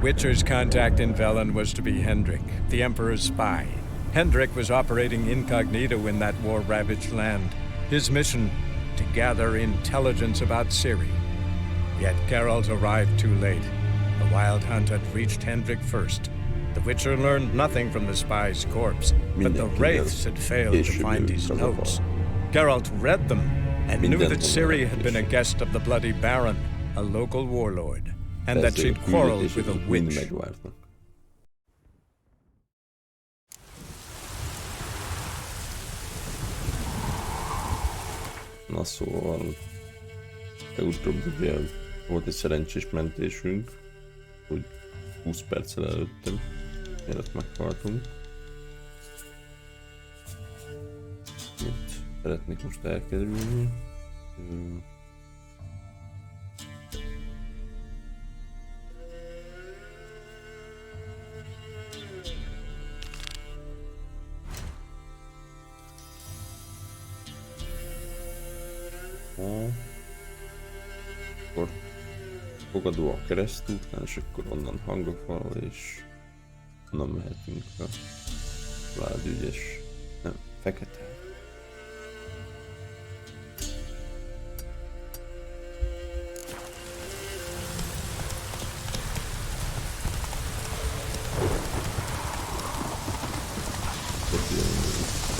Witcher's contact in Velen was to be Hendrik, the Emperor's spy. Hendrik was operating incognito in that war-ravaged land. His mission, to gather intelligence about Ciri. Yet Geralt arrived too late. The Wild Hunt had reached Hendrik first. The Witcher learned nothing from the spy's corpse, but the Wraiths had failed to find his notes. Geralt read them and knew that Ciri had been a guest of the Bloody Baron, a local warlord, and that she'd quarreled with a witch. Na szóval, legutóbb ugye volt egy szerencsés mentésünk, hogy 20 perccel előttem, mielőtt meghaltunk. Mit szeretnék most elkerülni? Akkor fogadó a keresztútnál, és akkor onnan hangafal, és onnan mehetünk a vádügyes, nem, fekete.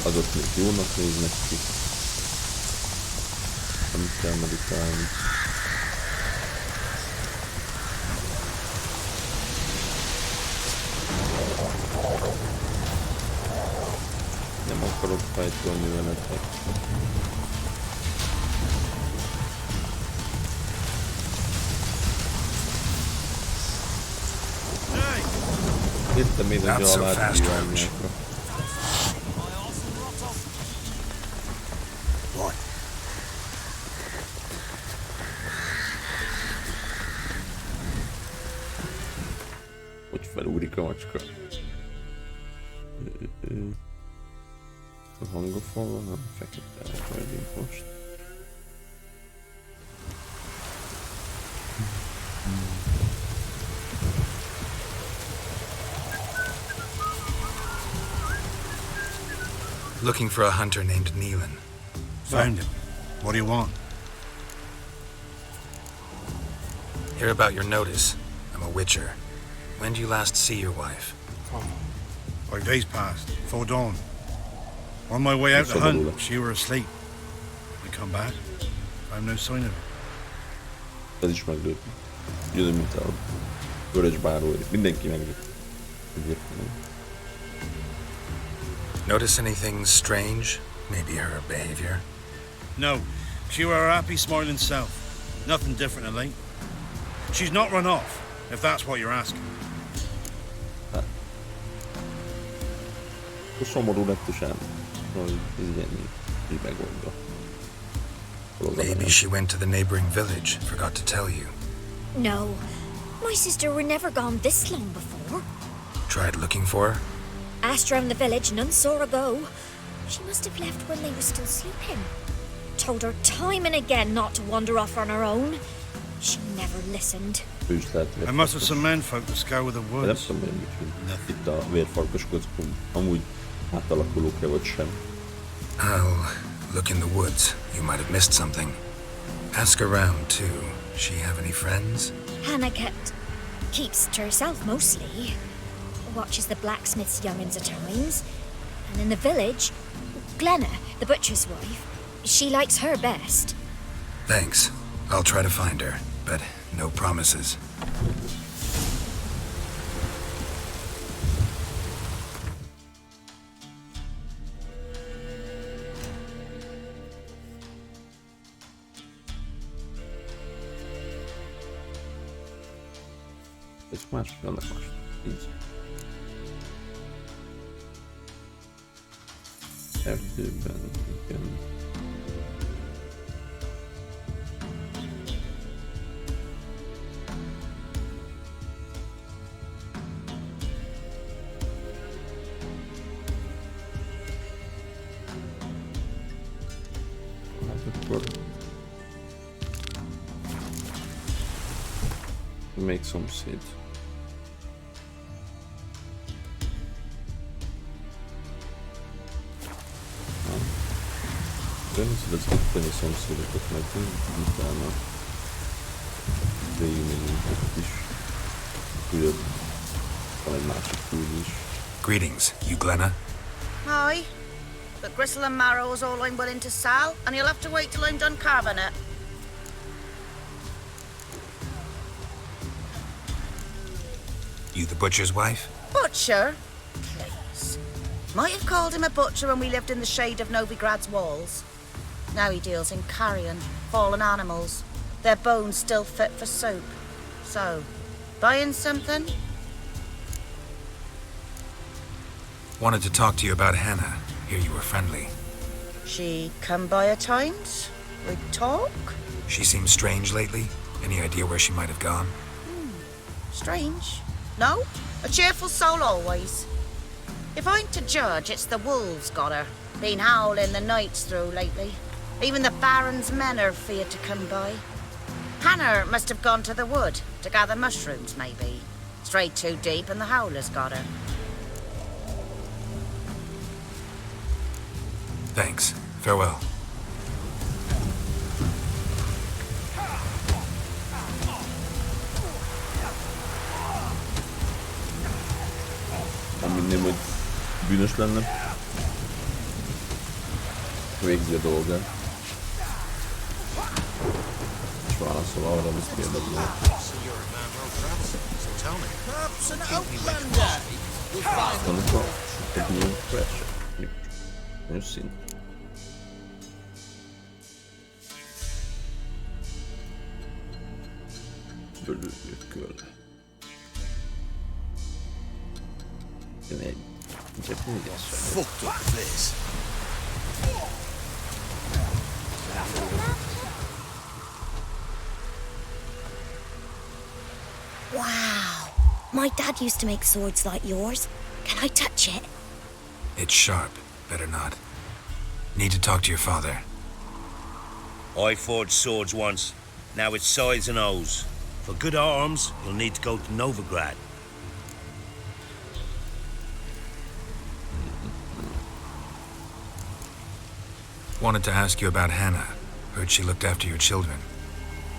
Azok még jónak néznek ki. Nem kell meditálni. Nem akarok fájtolni veletek. Hittem még, hogy alá kívánjákra. Hogy felúrik a macska. A hangafalban, nem fekete vagyunk most. Looking for a hunter named Neelan. Found him. What do you want? Hear about your notice. I'm a witcher. When did you last see your wife? 5 days passed, before dawn. On my way out to hunt, she were asleep. I come back, found no sign of her. Ez is meglőtt. Ugyanúgy, mint a véres báró. Mindenki meglőtt. Notice anything strange? Maybe her behavior? No, she were her happy, smiling self. Nothing different of late. She's not run off, if that's what you're asking. Szomorú lett is ám, hogy ez ilyen így megoldja. Maybe she went to the neighboring village, forgot to tell you. No, my sister were never gone this long before. Tried looking for her? Asked around the village, none saw her go. She must have left when they were still sleeping. Told her time and again not to wander off on her own. She never listened. I must have some men folk to scour the woods. Nem tudom én, hogy itt a vérfarkas kockunk amúgy átalakulók-e vagy sem. I'll look in the woods. You might have missed something. Ask around too. She have any friends? Hannah keeps to herself mostly. Watches the blacksmith's young'uns at times. And in the village, Glenna, the butcher's wife, she likes her best. Thanks. I'll try to find her, but no promises. Ez más, annak más. Így. Erdőben, igen. Hát akkor... Még szomszéd. Természetesen szépen a szomszédokat megyünk, utána végigmegyünk ott is. Újabb, van egy másik küld is. Greetings, you Glenna? Aye, but gristle and marrow's all I'm willing to sell, and you'll have to wait till I'm done carving it. You the butcher's wife? Butcher? Please. Might have called him a butcher when we lived in the shade of Novigrad's walls. Now he deals in carrion, fallen animals, their bones still fit for soup. So, buying something? Wanted to talk to you about Hannah. Hear you were friendly. She come by at times? We talk? She seems strange lately. Any idea where she might have gone? Strange. No? A cheerful soul always. If I'm to judge, it's the wolves got her. Been howling the nights through lately. Even the Baron's men are feared to come by. Hannah must have gone to the wood to gather mushrooms, maybe. Strayed too deep and the howlers got her. Thanks. Farewell. Nem minném, hogy bűnös lenne. Végzi a dolgát. És válaszol arra, amit kérdezni. Amikor egy milyen pressure. Nagyon szint. Bölőköl. Fucked up this. Wow. My dad used to make swords like yours. Can I touch it? It's sharp. Better not. Need to talk to your father. I forged swords once. Now it's size and O's. For good arms, you'll need to go to Novigrad. Wanted to ask you about Hannah. Heard she looked after your children.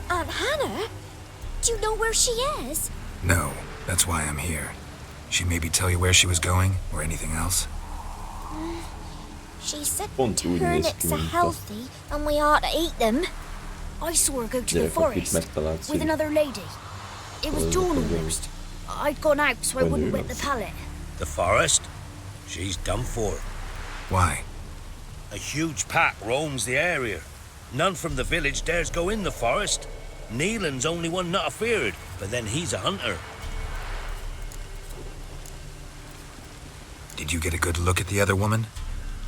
Aunt Hannah? Do you know where she is? No, that's why I'm here. She maybe tell you where she was going, or anything else? She said Pont úgy néz turnips ki, are mint a healthy and we ought to eat them. I saw her go to the gyerekek, akit forest megtalált with Ciri. another lady. It was Well, dawn look at almost. I'd gone out so I wouldn't wet the pallet. The forest? She's done for. Why? A huge pack roams the area. None from the village dares go in the forest. Neelan's only one not afeared, but then he's a hunter. Did you get a good look at the other woman?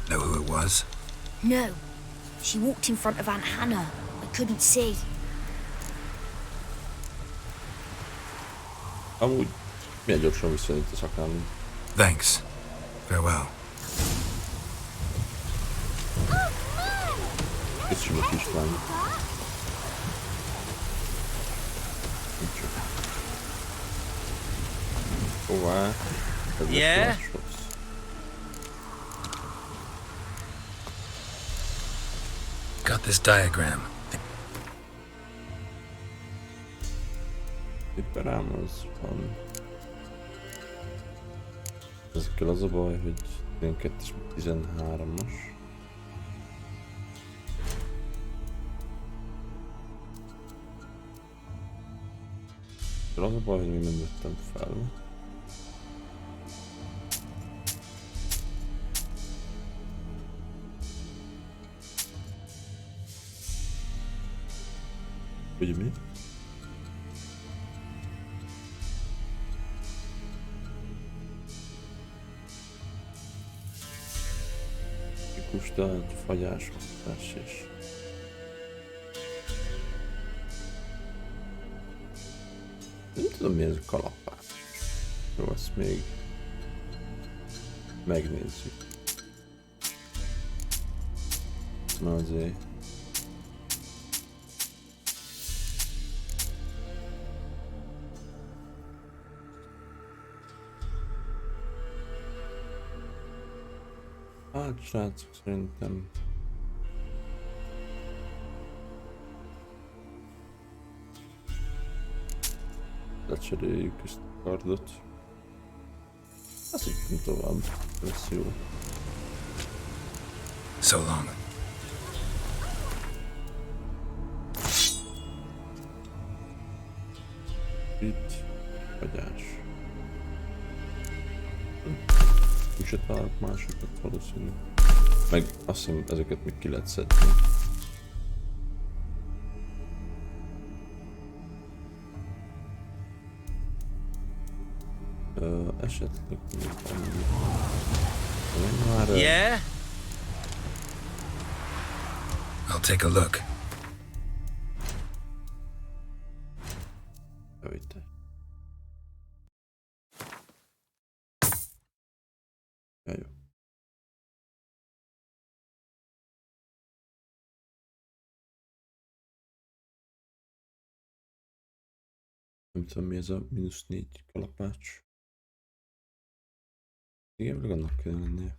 Know who it was? No. She walked in front of Aunt Hannah. I couldn't see. Amúgy milyen gyorsan visszajött a szakállam. Thanks. Farewell. Köszönöm a kislány. Hová? Yeah? Got this diagram. Éppen rám az van. Ezekkel az a baj, hogy 12-es, 13-as. Az a baj, hogy még nem vettem fel. Hogy mi? Kustált, fagyásoktatás és... Nem tudom mi ez a kalapács. Jó, azt még... megnézzük. Na azért... Hát srácok, szerintem lecseréljük ezt a kardot. Azt így tovább. Ez jó. So long. Itt. Fagyás. Úgyse találok másikat valószínű. Meg azt hiszem ezeket még ki lehet szedni. Esetleg még annyi. Már... Yeah? I'll take a look. Javítás. Ja, jó. Nem tudom mi ez a -4 kalapács. Igen, meg annak kell lennie.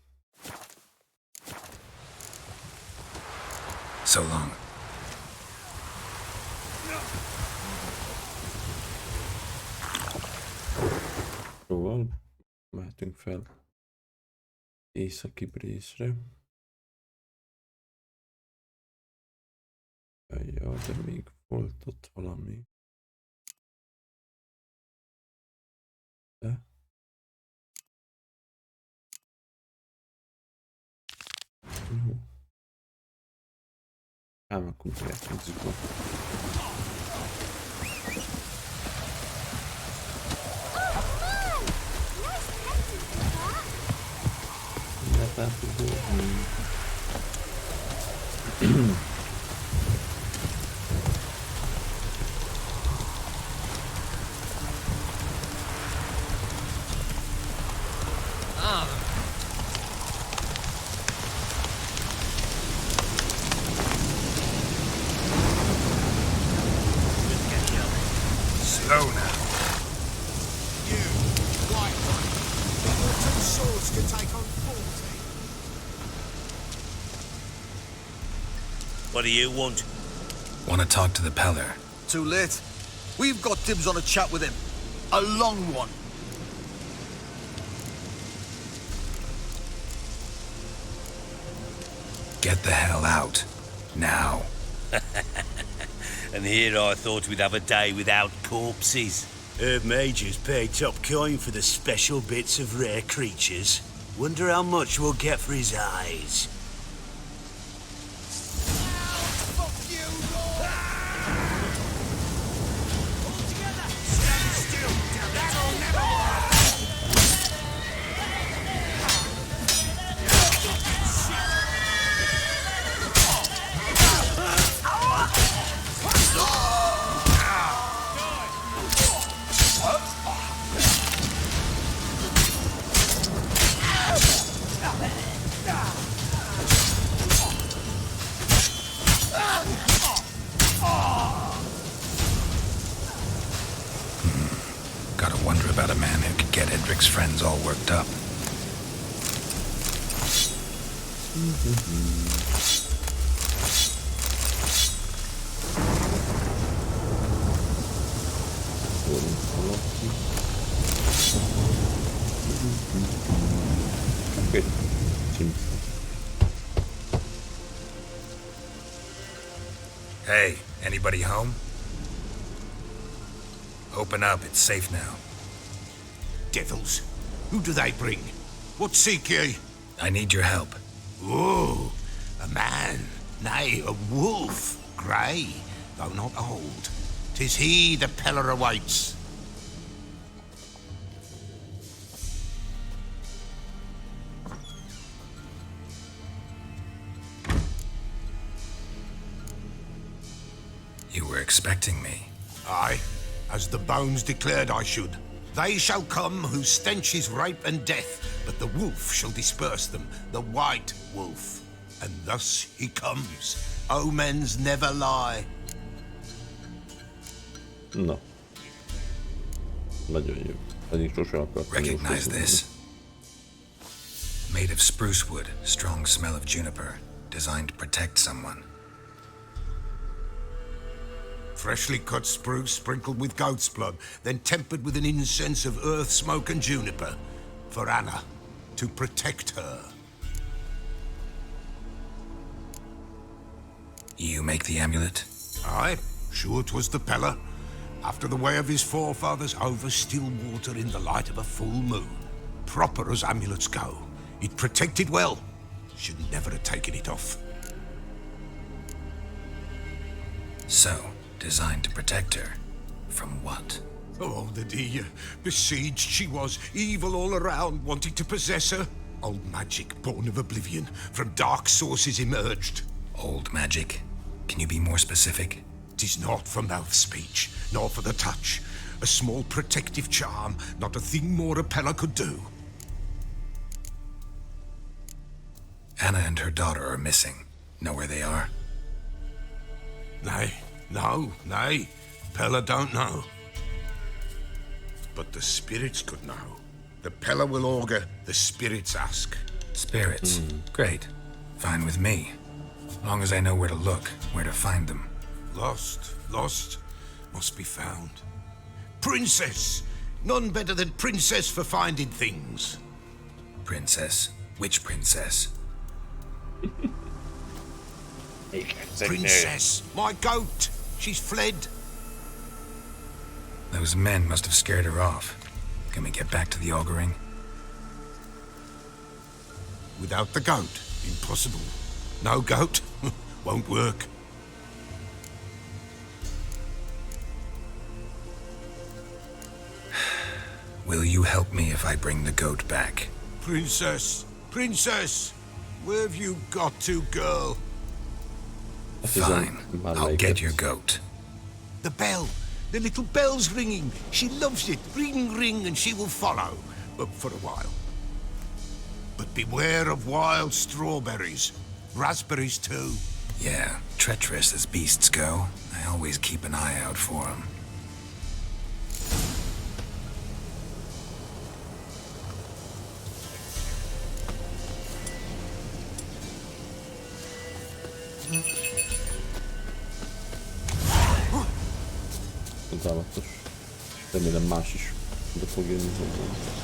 So long. Szóval mehetünk fel északi részre. Ja, de még volt ott valami. De? Jó. Ám akkor megnézzük meg. Slow now. You, white one. Your 2 swords can take on 40. What do you want? Want to talk to the Peller. Too late. We've got dibs on a chat with him. A long one. Get the hell out. Now. And here I thought we'd have a day without corpses. Herb Major's paid top coin for the special bits of rare creatures. Wonder how much we'll get for his eyes. Fuck you, Lord! All together! Stand still! That'll never work! Gotta wonder about a man who could get Edric's friends all worked up. Okay. Hey, anybody home? Open up, it's safe now. Devils. Who do they bring? What seek ye? I need your help. Oh, a man. Nay, a wolf. Grey, though not old. 'Tis he the Peller awaits. You were expecting me. Aye, as the bones declared I should. They shall come whose stench is rape and death, but the wolf shall disperse them, the white wolf. And thus he comes. Omens never lie. Na. Nagyon jó. Pedig sosem akartam. Recognize this? Made of spruce wood, strong smell of juniper, designed to protect someone. Freshly cut spruce sprinkled with goat's blood, then tempered with an incense of earth, smoke, and juniper. For Anna, to protect her. You make the amulet? Aye, sure 'twas the Pella. After the way of his forefathers, over still water in the light of a full moon. Proper as amulets go. It protected well. Should never have taken it off. So, designed to protect her. From what? Oh, besieged she was, evil all around, wanting to possess her. Old magic, born of oblivion, from dark sources emerged. Old magic? Can you be more specific? 'Tis not for mouth speech, nor for the touch. A small protective charm, not a thing more a Pella could do. Anna and her daughter are missing. Know where they are? Nay. Pella don't know. But the spirits could know. The Pella will augur, the spirits ask. Spirits? Great. Fine with me. Long as I know where to look, where to find them. Lost, must be found. Princess! None better than Princess for finding things. Princess? Which princess? Princess, my goat! She's fled. Those men must have scared her off. Can we get back to the auguring? Without the goat, impossible. No goat, won't work. Will you help me if I bring the goat back? Princess, where have you got to, girl? Fine, I'll get your goat. The bell, the little bell's ringing. She loves it. Ring, ring, and she will follow. But for a while. But beware of wild strawberries. Raspberries, too. Yeah, treacherous as beasts go. I always keep an eye out for them. Csodálatos. Remélem más is oda fog jönni hozzám.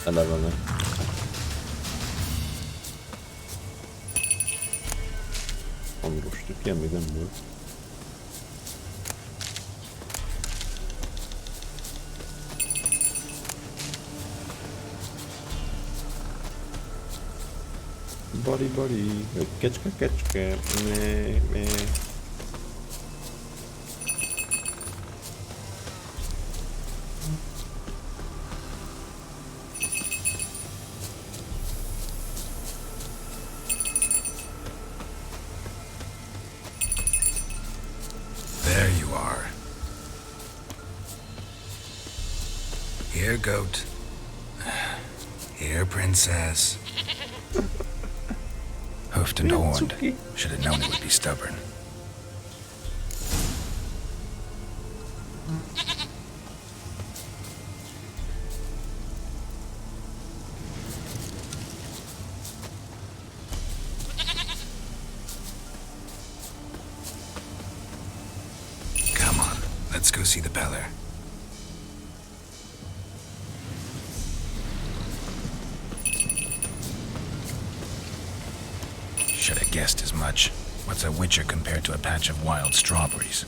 Elevene. Hangostuk, ilyen még nem volt. Bari, kecske, meh. There you are. Here, goat. Here, princess. Hoofed and horned. Should have known it would be stubborn. Come on, let's go see the Beller. Should have guessed as much. What's a witcher compared to a patch of wild strawberries?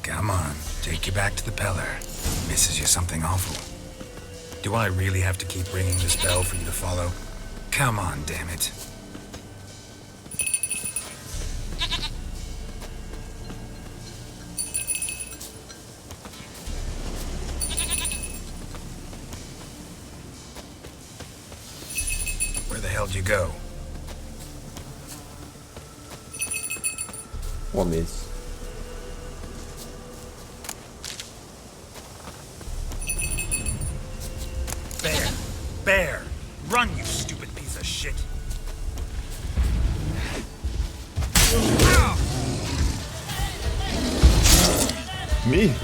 Come on, take you back to the Peller. Misses you something awful. Do I really have to keep ringing this bell for you to follow? Come on, damn it. Where the hell did you go? Hol mész? Bear! Bear! Run, you stupid piece of shit! Mi?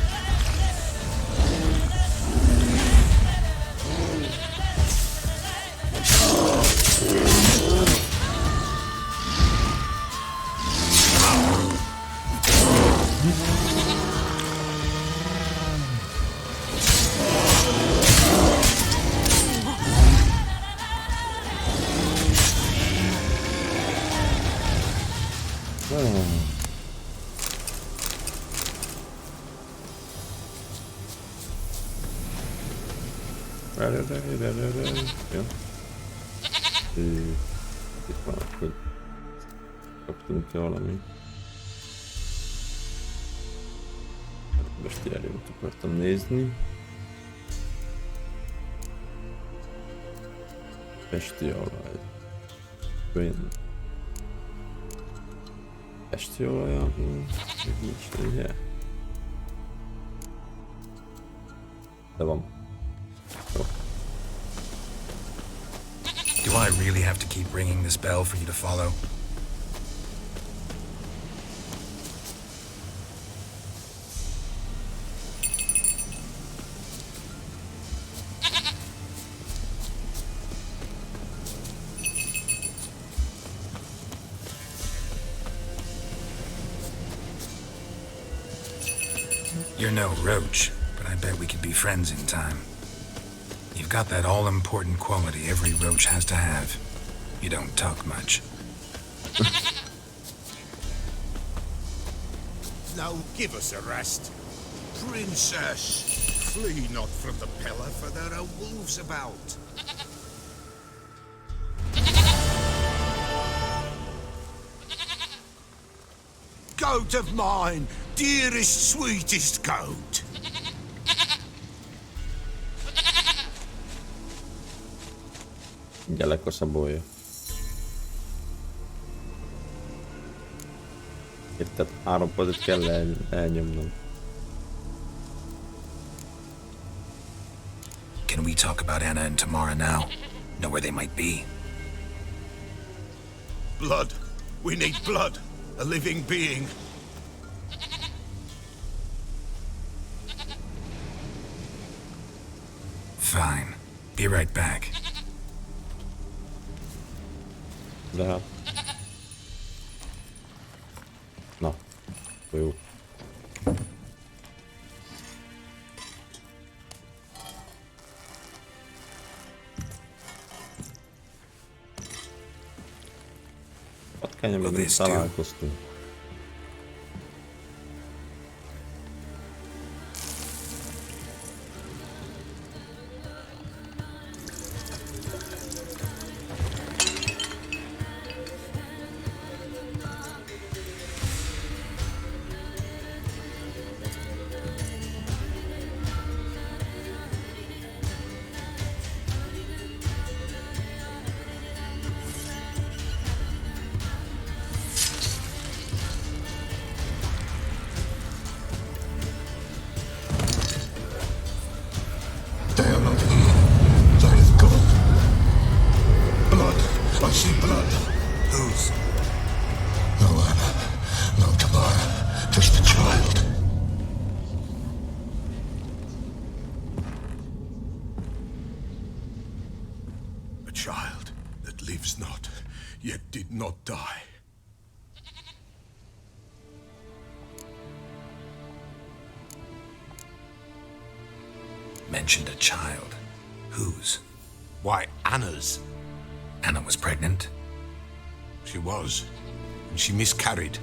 Ja. Itt van, akkor kaptunk ki valami. Most járjunk, akartam nézni. Pesti olaj. Queen. Pesti olaj, nincs ugye? De van. Jó. Do I really have to keep ringing this bell for you to follow? You're no roach, but I bet we could be friends in time. You've got that all-important quality every roach has to have. You don't talk much. Now give us a rest. Princess, flee not from the pillar, for there are wolves about. Goat of mine, dearest, sweetest goat. Ugye lekoszabolja. Érted? 3 pontot kell elnyomnom. Can we talk about Anna and Tamara now? Know where they might be? Blood. We need blood. A living being. Fine. Be right back. De hát... Na, jó. Patkányban még találkoztunk. Mentioned a child. Whose? Why, Anna's. Anna was pregnant? She was. And she miscarried.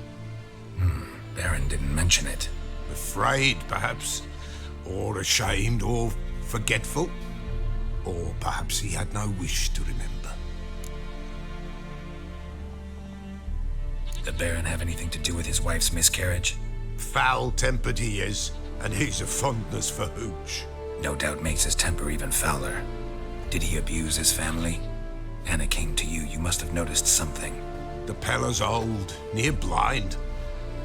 Baron didn't mention it. Afraid, perhaps. Or ashamed, or forgetful. Or perhaps he had no wish to remember. The Baron have anything to do with his wife's miscarriage? Foul-tempered he is, and he's a fondness for hooch. No doubt makes his temper even fouler. Did he abuse his family? Anna came to you. You must have noticed something. The Pella's old, near blind.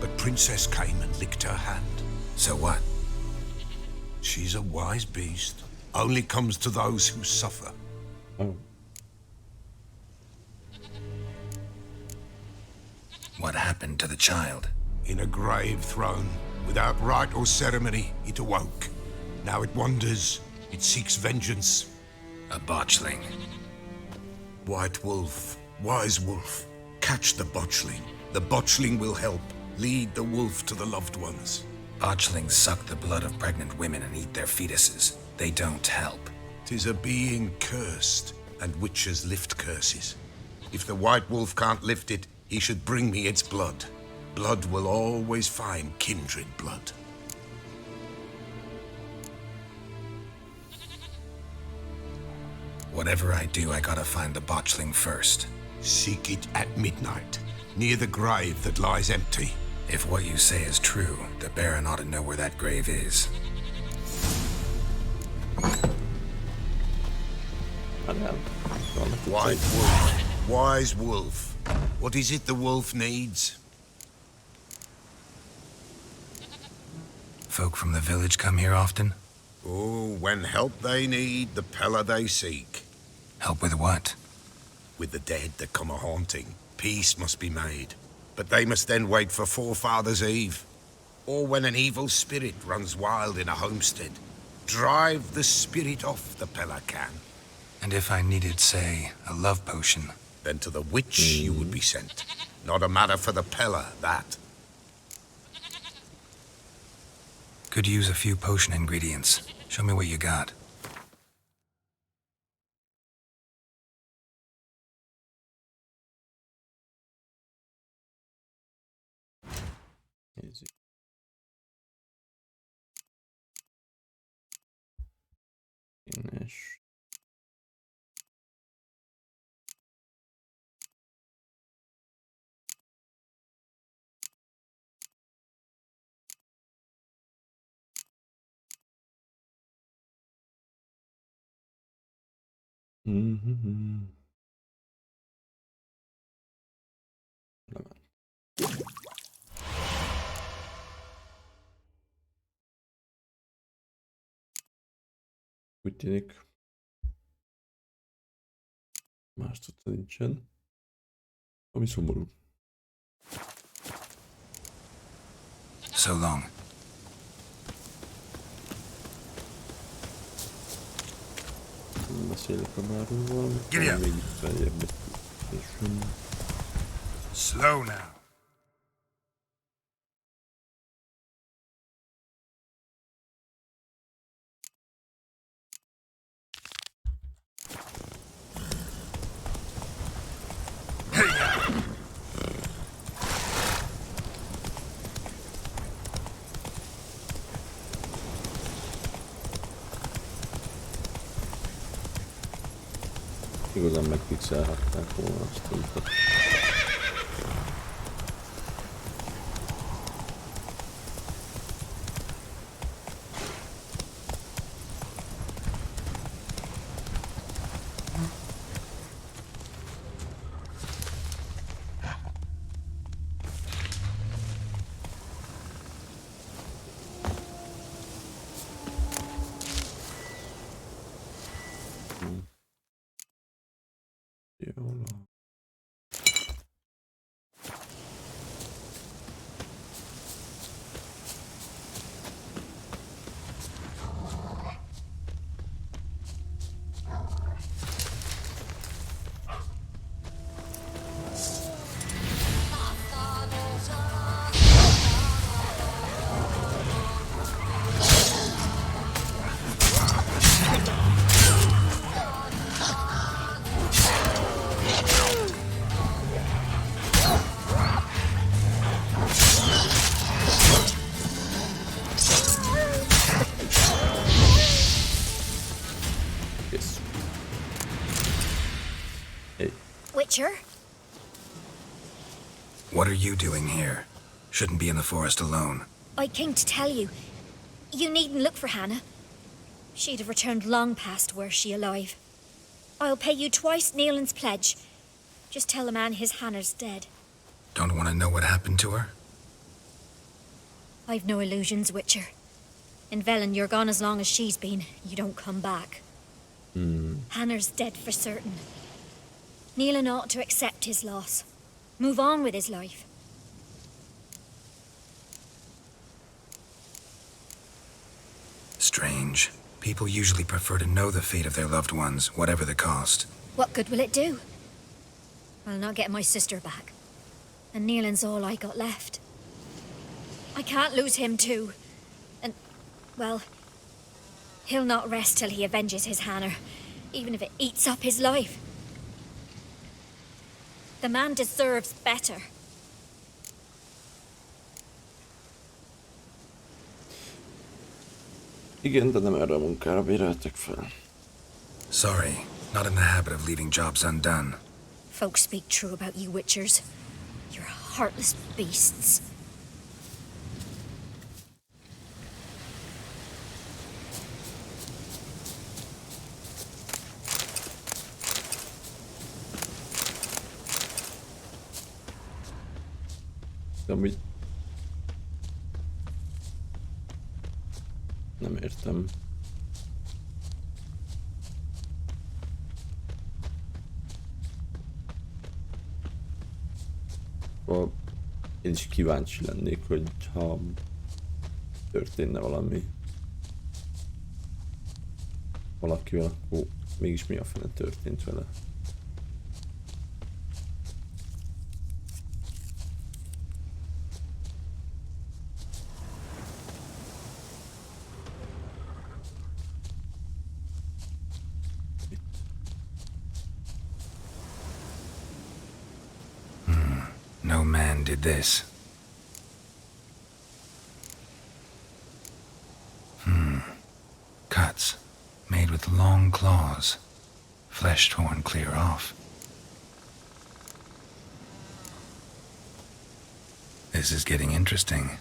But Princess came and licked her hand. So what? She's a wise beast. Only comes to those who suffer. Oh. What happened to the child? In a grave thrown, without rite or ceremony, it awoke. Now it wanders, it seeks vengeance. A botchling. White wolf, wise wolf, catch the botchling. The botchling will help, lead the wolf to the loved ones. Botchlings suck the blood of pregnant women and eat their fetuses. They don't help. 'Tis a being cursed, and witches lift curses. If the white wolf can't lift it, he should bring me its blood. Blood will always find kindred blood. Whatever I do, I gotta find the botchling first. Seek it at midnight, near the grave that lies empty. If what you say is true, the Baron ought to know where that grave is. White wolf, wise wolf. What is it the wolf needs? Folk from the village come here often? Oh, when help they need, the Pella they seek. Help with what? With the dead that come a-haunting, peace must be made. But they must then wait for Forefathers' Eve. Or when an evil spirit runs wild in a homestead. Drive the spirit off, the Pella can. And if I needed, say, a love potion? Then to the witch you would be sent. Not a matter for the Pella, that. Could use a few potion ingredients. Show me what you got. Easy. Finish. Mm-hmm. Úgy tűnik. Más tudta nincsen. Ami szomorú. So long. Beszélek a báróval. Giddy up. Még feljebb. Slow now. Igazán megpixelhatták volna azt a utat. Witcher? What are you doing here? Shouldn't be in the forest alone. I came to tell you. You needn't look for Hannah. She'd have returned long past were she alive. I'll pay you twice Neelan's pledge. Just tell the man his Hannah's dead. Don't want to know what happened to her? I've no illusions, Witcher. In Velen, you're gone as long as she's been. You don't come back. Hannah's dead for certain. Neelan ought to accept his loss. Move on with his life. Strange. People usually prefer to know the fate of their loved ones, whatever the cost. What good will it do? I'll not get my sister back. And Neelan's all I got left. I can't lose him too. And, well, he'll not rest till he avenges his Hannah, even if it eats up his life. The man deserves better. Igen, de nem erre a munkára béreltek fel. Sorry, not in the habit of leaving jobs undone. Folks speak true about you Witchers. You're heartless beasts. Amit nem értem. Én is kíváncsi lennék, hogy ha történne valami valakivel, akkor mégis mi a fene történt vele. No man did this. Cuts, made with long claws, flesh torn clear off. This is getting interesting.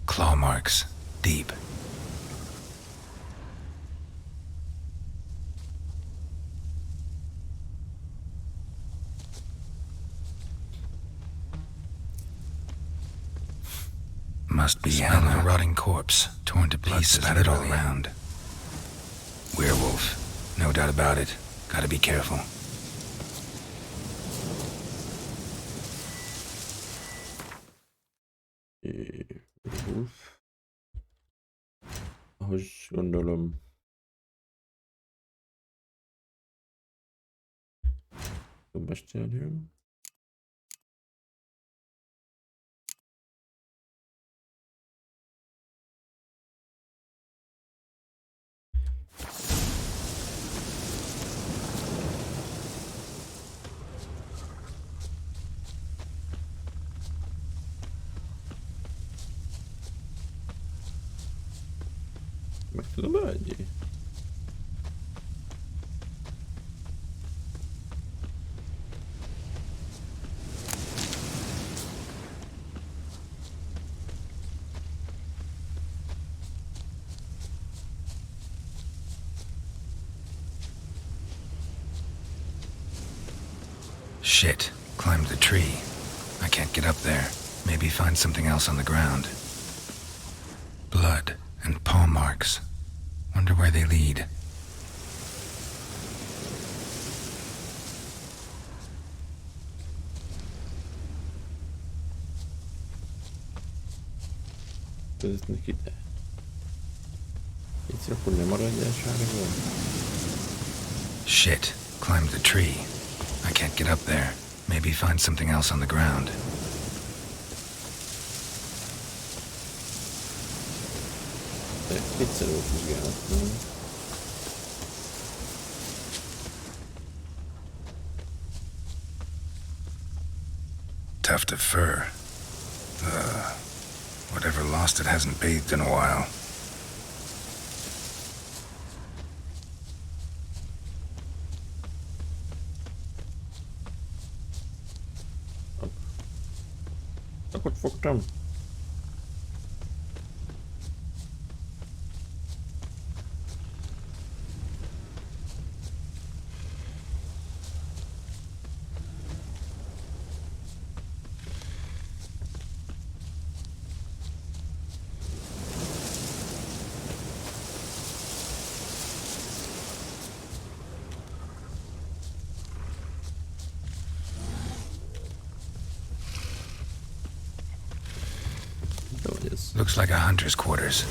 Claw marks, deep. Must be Hannah. A rotting corpse, torn to pieces, spattered all around. Werewolf, no doubt about it. Gotta be careful. Ahogy gondolom. Bestiarium. Meg tudom adni? Shit, climbed the tree. I can't get up there. Maybe find something else on the ground. Blood and paw marks. Wonder where they lead. Vezetnek ide. Itt akkor nem maradjál sárga. Shit, climbed the tree. I can't get up there. Maybe find something else on the ground. Egyszer volt vizsgálatban. Tuft of fur. Whatever lost it hasn't bathed in a while. Akkor fogtam. Looks like a hunter's quarters.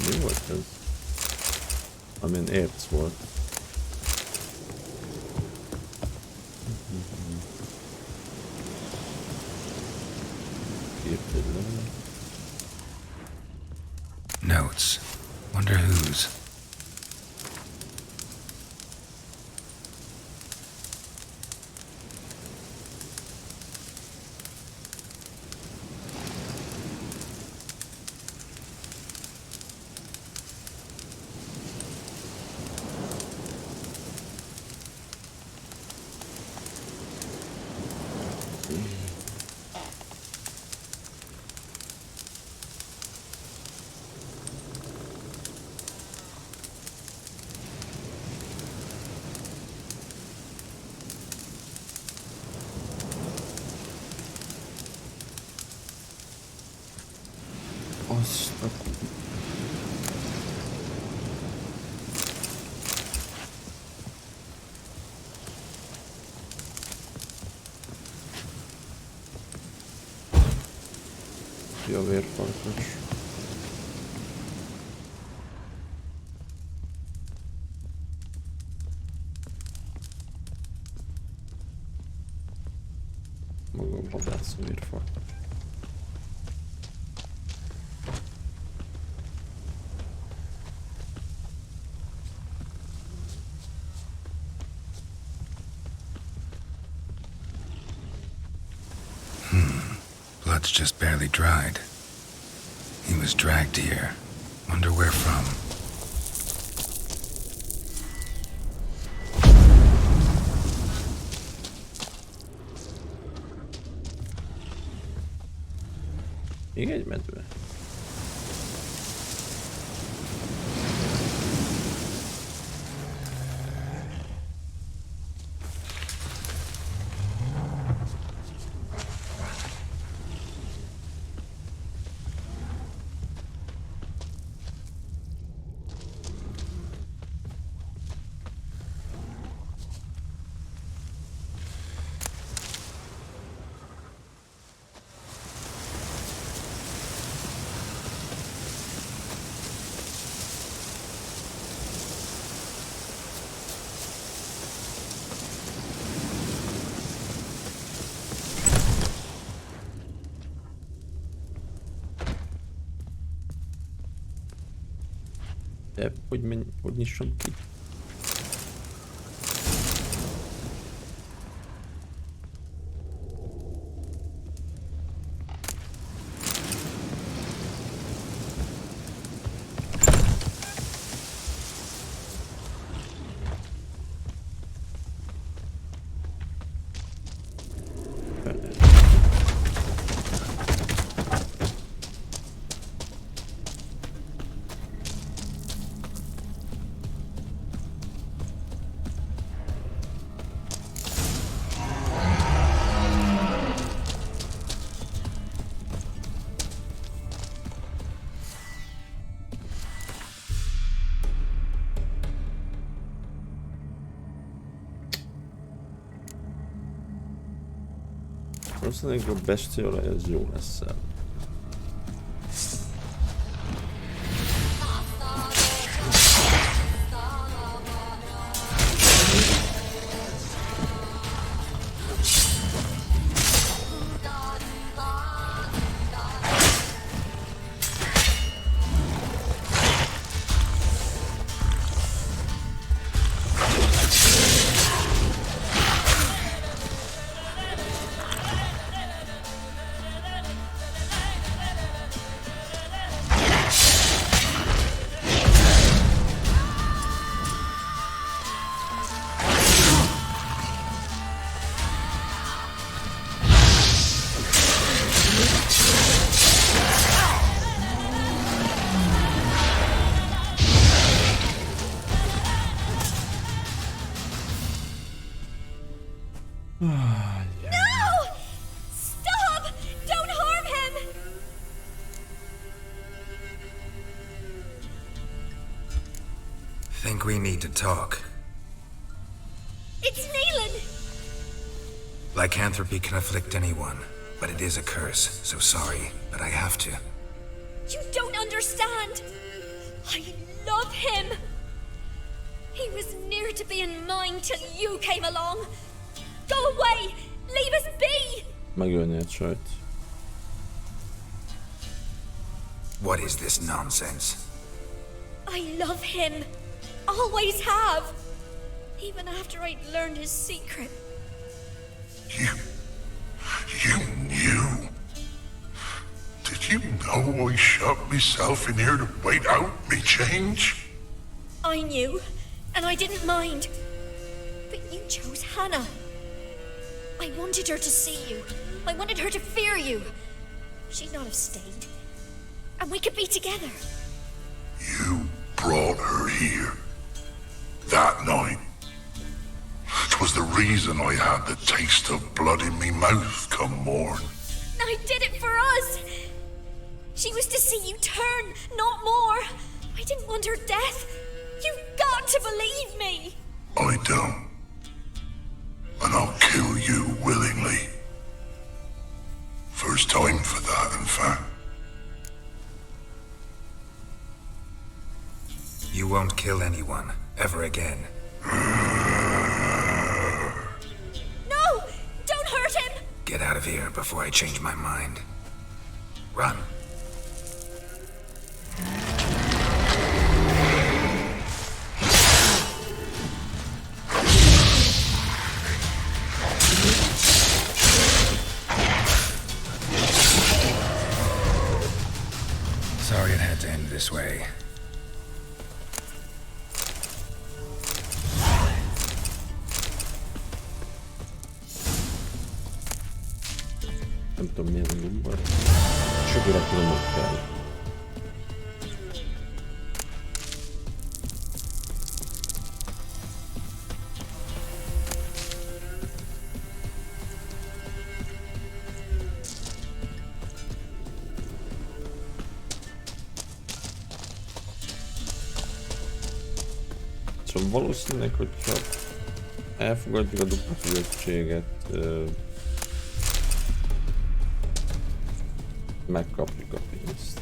Mi volt ez? Amin érc volt. Írt egy levelet. Notes. Wonder whose. Azt a... Ja, vérfarkas. Magam vadász vérfarkas. Blood's just barely dried. He was dragged here. Wonder where from. Még egy medve. De hogy nyissam ki? Valószínűleg a bestiolaj az jó lesz el. No! Stop! Don't harm him! Think we need to talk. It's Neelan! Lycanthropy can afflict anyone, but it is a curse, so sorry, but I have to. You don't understand! I love him! He was near to being mine till you came along! Go away! Leave us be! Megölni egy sajt. What is this nonsense? I love him! Always have! Even after I'd learned his secret. You knew? Did you know I shut myself in here to wait out me change? I knew, and I didn't mind. But you chose Hannah. I wanted her to see you. I wanted her to fear you. She'd not have stayed. And we could be together. You brought her here. That night. 'Twas the reason I had the taste of blood in me mouth come morn. I did it for us. She was to see you turn, not more. I didn't want her death. You've got to believe me. I don't. And I'll kill you willingly. First time for that, in fact. You won't kill anyone, ever again. No! Don't hurt him! Get out of here before I change my mind. Run. Sorry it had to end this way. Nem tudom milyen nyomban. Sokra tudom, hogy kell. Szóval valószínűleg, hogyha elfogadjuk a dupla fizetséget, megkapjuk a pénzt.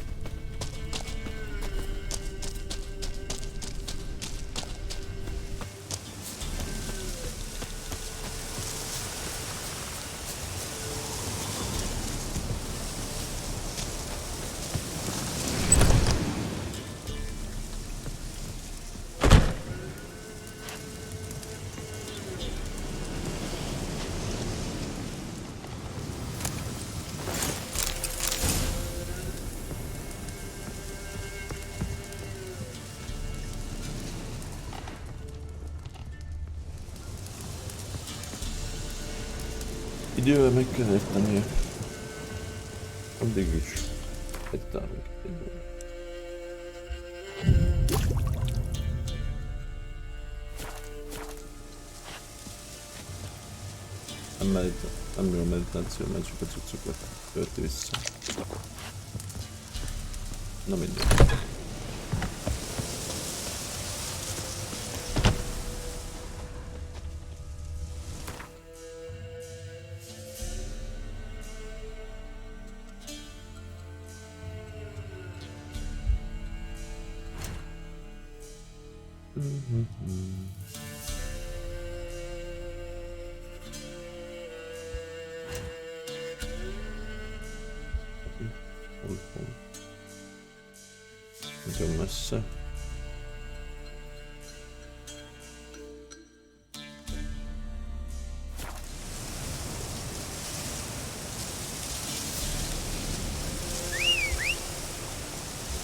Idővel meg kellett lennie. Addig is. Egy távunk, egy óra. Nem jó meditáció, mert csak a cuccokat tölti vissza. Na mindegy. Nagyon messze.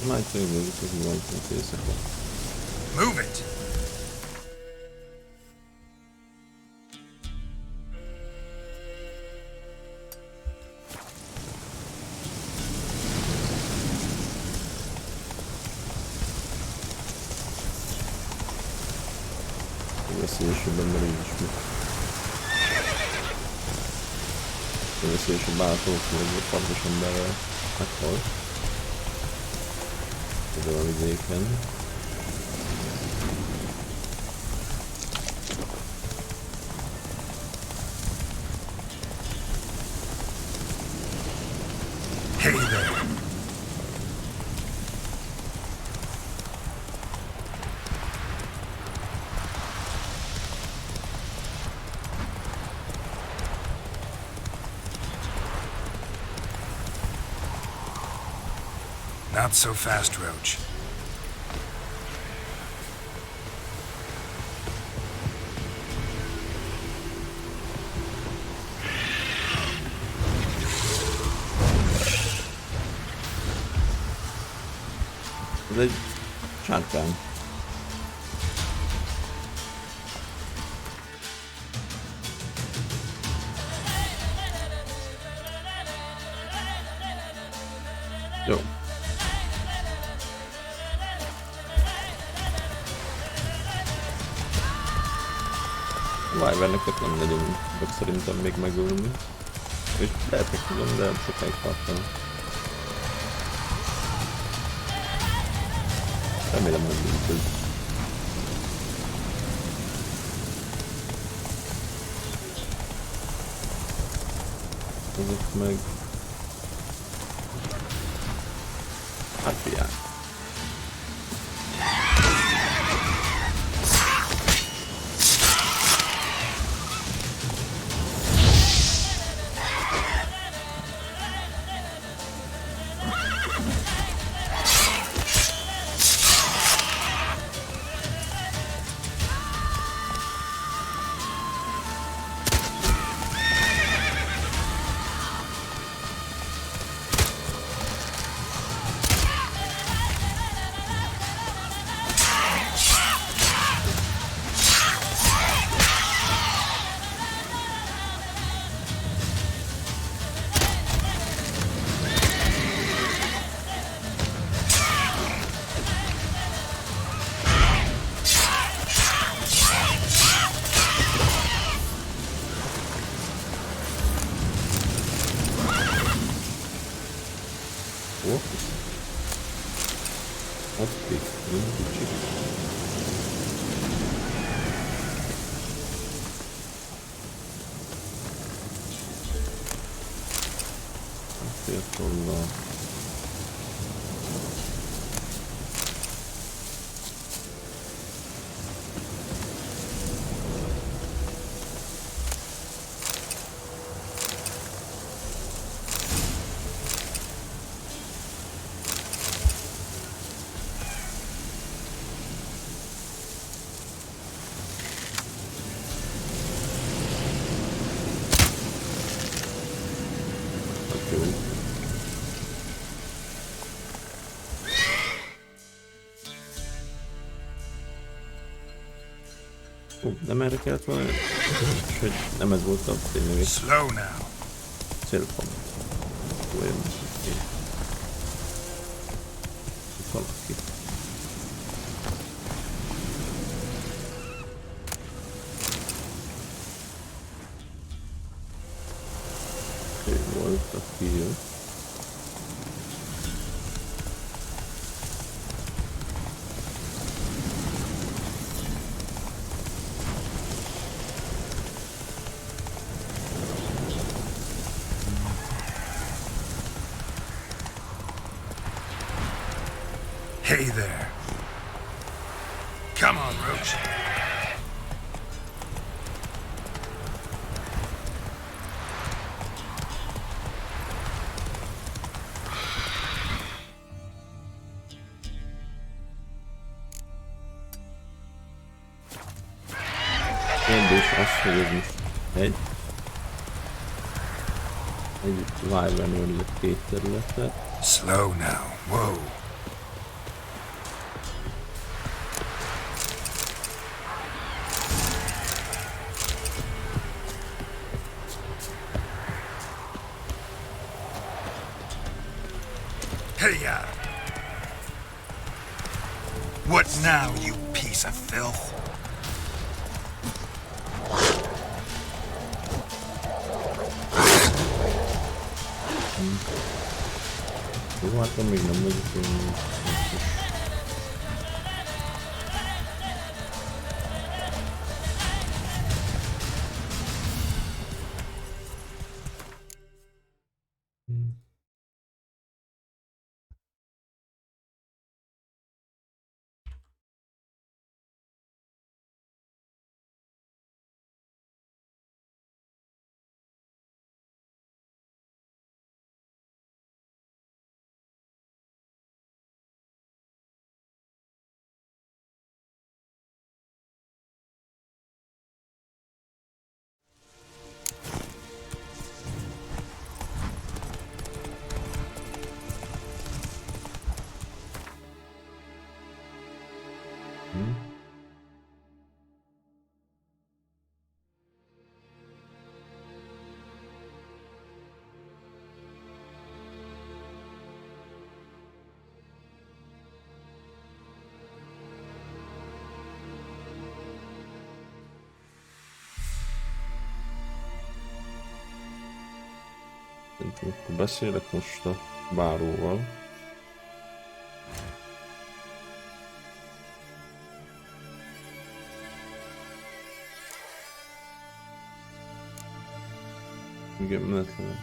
Már tényleg hogy van készek. Move it! Veszélyesebben, mert így is mi. A veszélyesebb bátor, hogy a partos emberrel meghal. Ezen a vidéken. Hey there. Not so fast, Roach. Ez egy sárkány. Jó. Wyverneket nem nagyon tudok szerintem még megölni. És lehet, hogy tudom, de sokáig tartani. Remélem, hogy működik. Azok meg... Hát figyelj. Nem erre kellett volna, és hogy nem ez volt a tényleges célpont. Olyan, itt valaki. Ő volt, aki jött. Hey there. Come on, Roach. Kérdés az, hogy ez most egy Wyvern őrzött két területet. Slow now. Whoa. Hey-ya! What now, you piece of filth? Jó, hát még nem vagyok én. Akkor beszélek most a báróval. Igen, menetlen.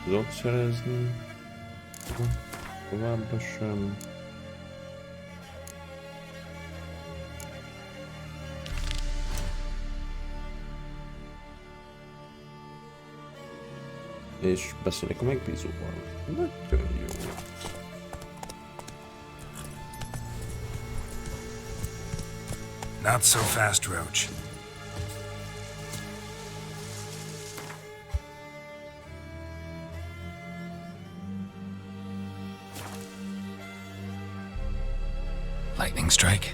Tudok szerezni. Továbbra sem. És beszélek a megbízóval. Nagyon jó. Not so fast, Roach. Lightning strike?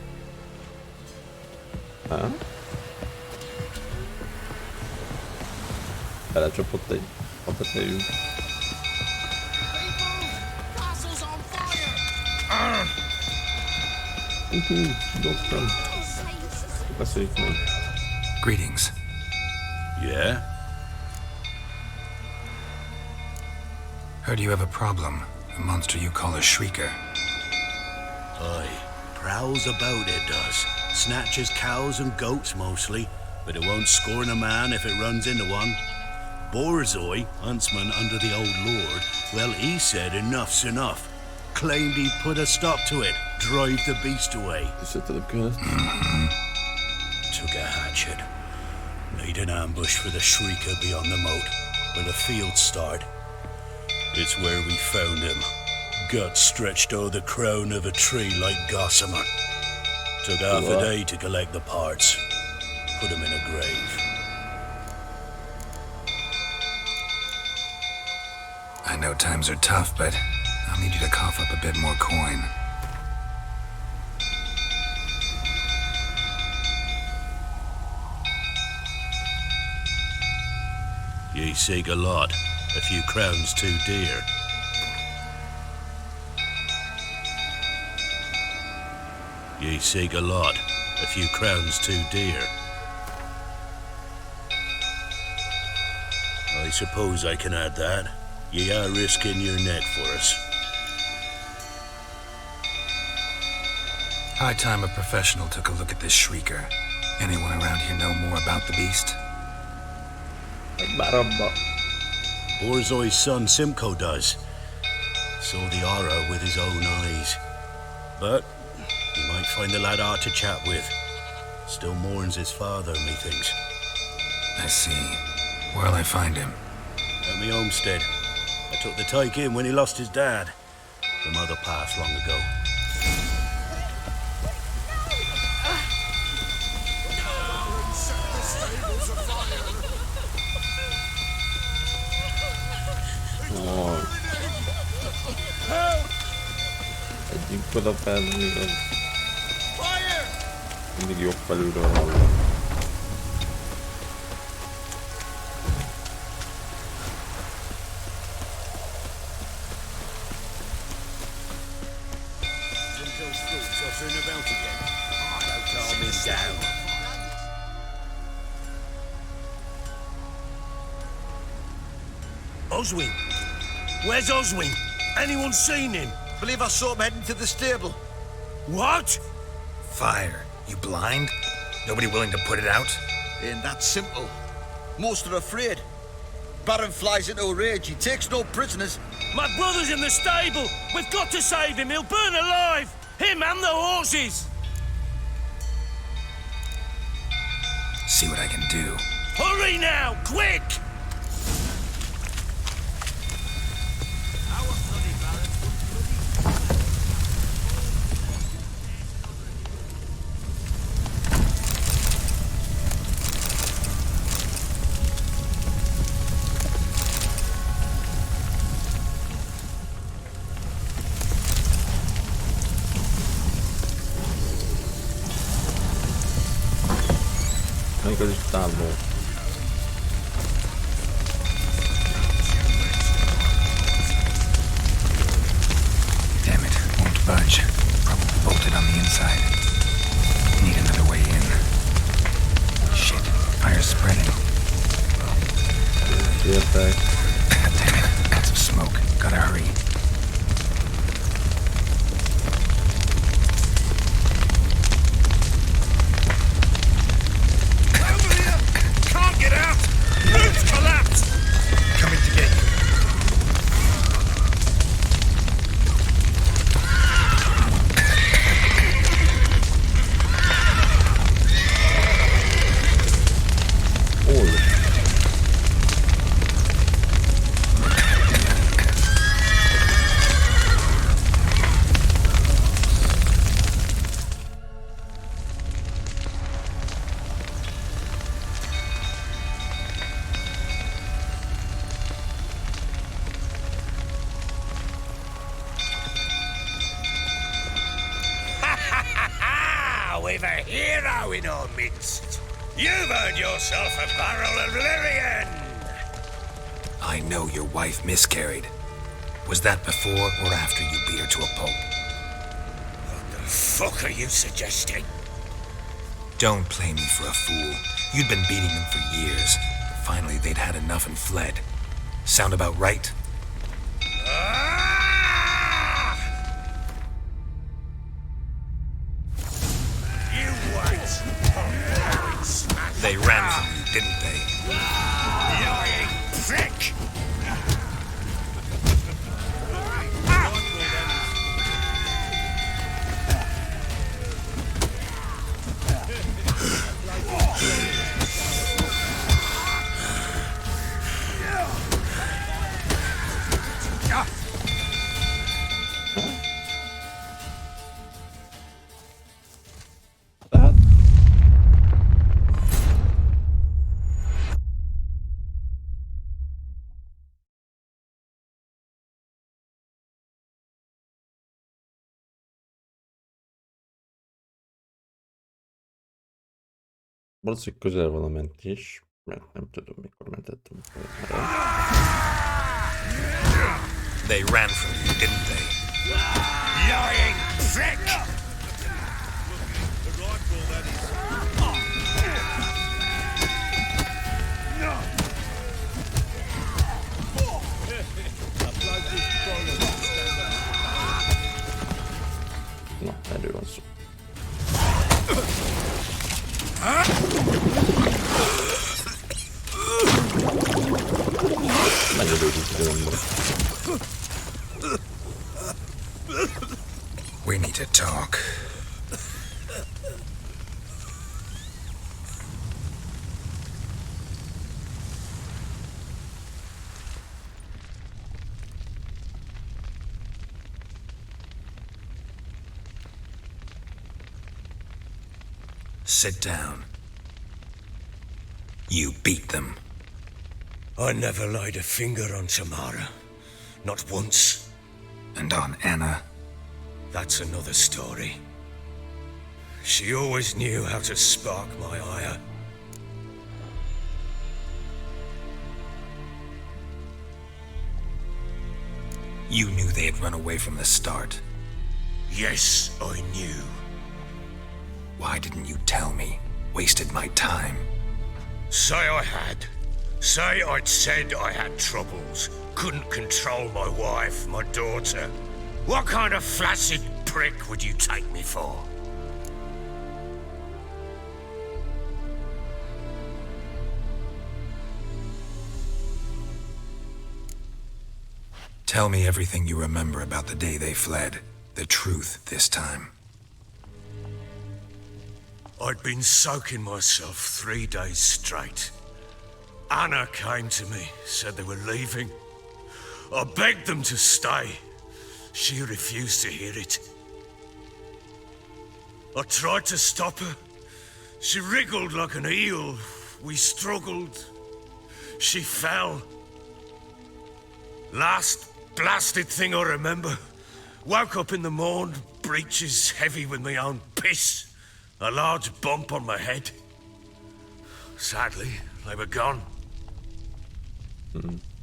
Belecsapott egy a tetejű. Dobtam. Beszéljük meg. Greetings. Yeah? Heard you have a problem. A monster you call a shrieker. Aye. Prowls about, it does. Snatches cows and goats mostly, but it won't scorn a man if it runs into one. Borzoi, huntsman under the old lord, well, he said enough's enough. Claimed he'd put a stop to it, drive the beast away. Took a hatchet. Laid an ambush for the shrieker beyond the moat, where the fields start. It's where we found him. Guts stretched o'er the crown of a tree like gossamer. Took half a day to collect the parts. Put him in a grave. I know times are tough, but I'll need you to cough up a bit more coin. Ye seek a lot. A few crowns too dear. Ye seek a lot. A few crowns too dear. I suppose I can add that. Ye are risking your neck for us. High time a professional took a look at this shrieker. Anyone around here know more about the beast? Borzoi's son Simcoe does. Saw the aura with his own eyes. But you might find the lad hard to chat with. Still mourns his father, methinks. I see. Where'll I find him? At me homestead. I took the tyke in when he lost his dad. The mother passed long ago. Egyik oda felni, mindig jobb felülről hallom. Oswin, Where's Oswin? Anyone seen him? Believe I saw him heading to the stable. What? Fire. You blind? Nobody willing to put it out? Ain't that simple. Most are afraid. Baron flies into a rage. He takes no prisoners. My brother's in the stable. We've got to save him. He'll burn alive. Him and the horses. See what I can do. Hurry now, quick! Coisa de tá bom. Damn it, won't budge. Probably bolted on the inside. Need another way in. Shit, fire's spreading. Damn it, lots of smoke. Gotta hurry. We've a hero in our midst. You've earned yourself a barrel of Lyrian. I know your wife miscarried. Was that before or after you beat her to a pulp? What the fuck are you suggesting? Don't play me for a fool. You'd been beating them for years. Finally, they'd had enough and fled. Sound about right? They ran from you, didn't they? Lying prick! Valószínűleg közel van a mentés, mert nem tudom, mikor mentettem. They ran from you, didn't they? Lying prick! Na, erről van szó. We need to talk. Sit down. You beat them. I never laid a finger on Tamara. Not once. And on Anna? That's another story. She always knew how to spark my ire. You knew they had run away from the start. Yes, I knew. Why didn't you tell me? Wasted my time. Say I had. Say I'd said I had troubles, couldn't control my wife, my daughter. What kind of flaccid prick would you take me for? Tell me everything you remember about the day they fled. The truth this time. I'd been soaking myself 3 days straight. Anna came to me, said they were leaving. I begged them to stay. She refused to hear it. I tried to stop her. She wriggled like an eel. We struggled. She fell. Last blasted thing I remember. Woke up in the morn, breeches heavy with my own piss. A large bump on my head. Sadly, they were gone.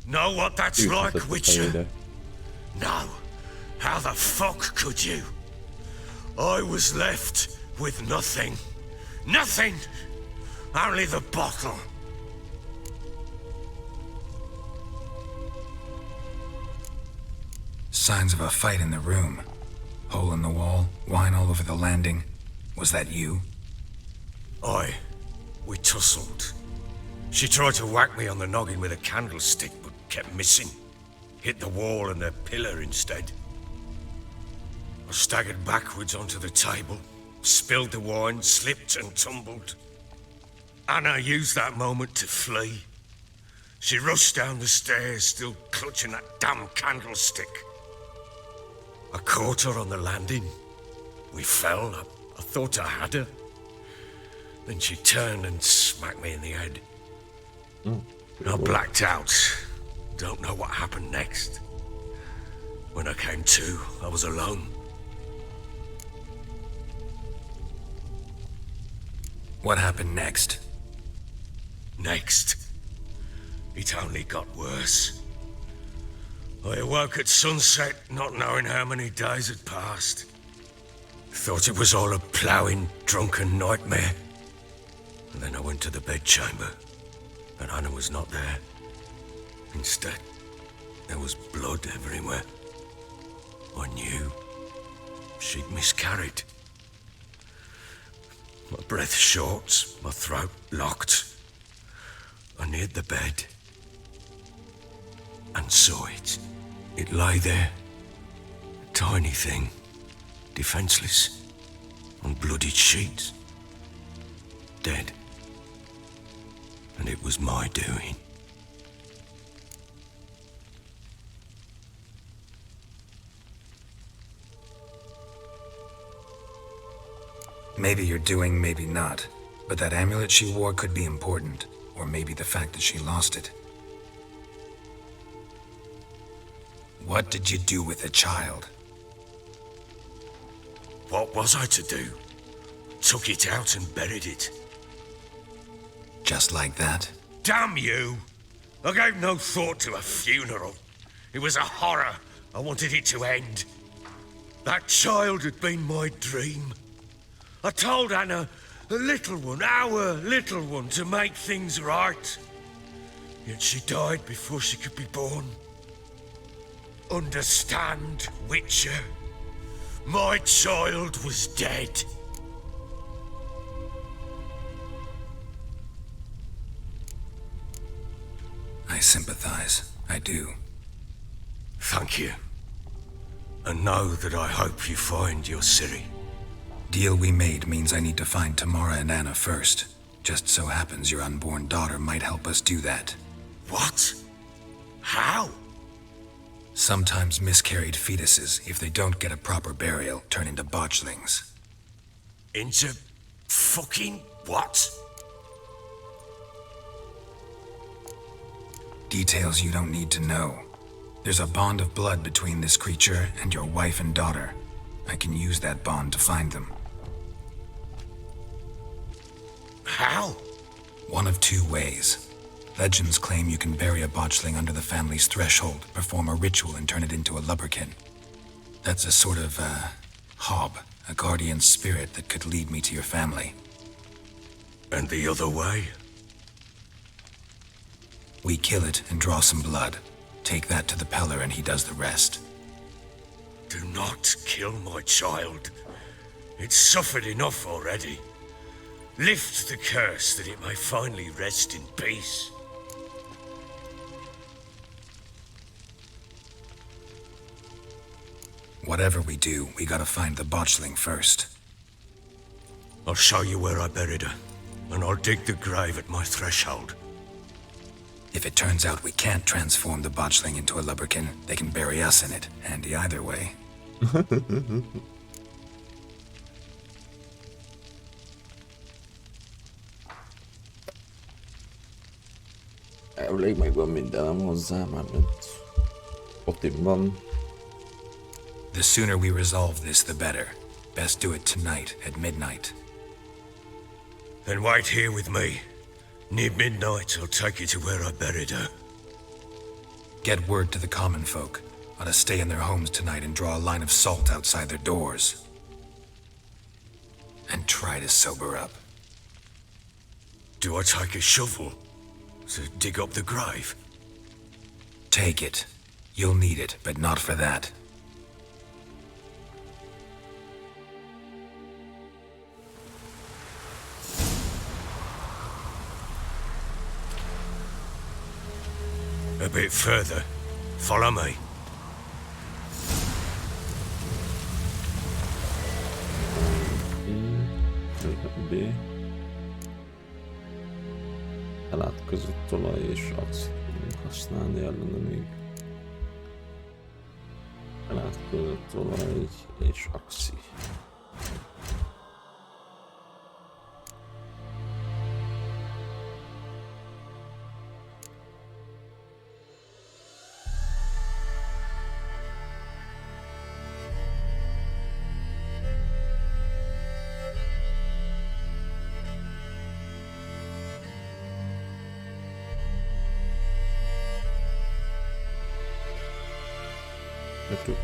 Know what that's like, Witcher? No. How the fuck could you? I was left with nothing. Nothing! Only the bottle. Signs of a fight in the room. Hole in the wall, wine all over the landing. Was that you? Aye. We tussled. She tried to whack me on the noggin with a candlestick, but kept missing. Hit the wall and a pillar instead. I staggered backwards onto the table, spilled the wine, slipped and tumbled. Anna used that moment to flee. She rushed down the stairs, still clutching that damn candlestick. I caught her on the landing. We fell. I thought I had her. Then she turned and smacked me in the head. I blacked out. Don't know what happened next. When I came to, I was alone. What happened next? Next? It only got worse. I awoke at sunset, not knowing how many days had passed. Thought it was all a ploughing, drunken nightmare. And then I went to the bedchamber, and Anna was not there. Instead, there was blood everywhere. I knew she'd miscarried. My breath short, my throat locked. I neared the bed and saw it. It lay there, a tiny thing, defenseless, on bloodied sheets, dead. And it was my doing. Maybe you're doing, maybe not. But that amulet she wore could be important. Or maybe the fact that she lost it. What did you do with the child? What was I to do? Took it out and buried it. Just like that? Damn you! I gave no thought to a funeral. It was a horror. I wanted it to end. That child had been my dream. I told Anna, the little one, our little one, to make things right. Yet she died before she could be born. Understand, Witcher? My child was dead. I sympathize. I do. Thank you. And know that I hope you find your Ciri. Deal we made means I need to find Tamara and Anna first. Just so happens your unborn daughter might help us do that. What? How? Sometimes miscarried fetuses, if they don't get a proper burial, turn into botchlings. Into fucking what? Details you don't need to know. There's a bond of blood between this creature and your wife and daughter. I can use that bond to find them. How? One of two ways. Legends claim you can bury a botchling under the family's threshold, perform a ritual, and turn it into a lubberkin. That's a sort of, hob, a guardian spirit that could lead me to your family. And the other way? We kill it and draw some blood. Take that to the Peller and he does the rest. Do not kill my child. It's suffered enough already. Lift the curse that it may finally rest in peace. Whatever we do, we gotta find the botchling first. I'll show you where I buried her, and I'll dig the grave at my threshold. If it turns out we can't transform the botchling into a lubberkin, they can bury us in it. Handy either way. Elég megvan mindenem hozzá, mármint Otimban. The sooner we resolve this, the better. Best do it tonight at midnight. Then wait here with me. Near midnight, I'll take you to where I buried her. Get word to the common folk. Ought to stay in their homes tonight and draw a line of salt outside their doors. And try to sober up. Do I take a shovel to dig up the grave? Take it. You'll need it, but not for that. A bit further. Follow me. B. Elátkozott olaj és axit tudunk használni ellene még. Elátkozott olaj és axi.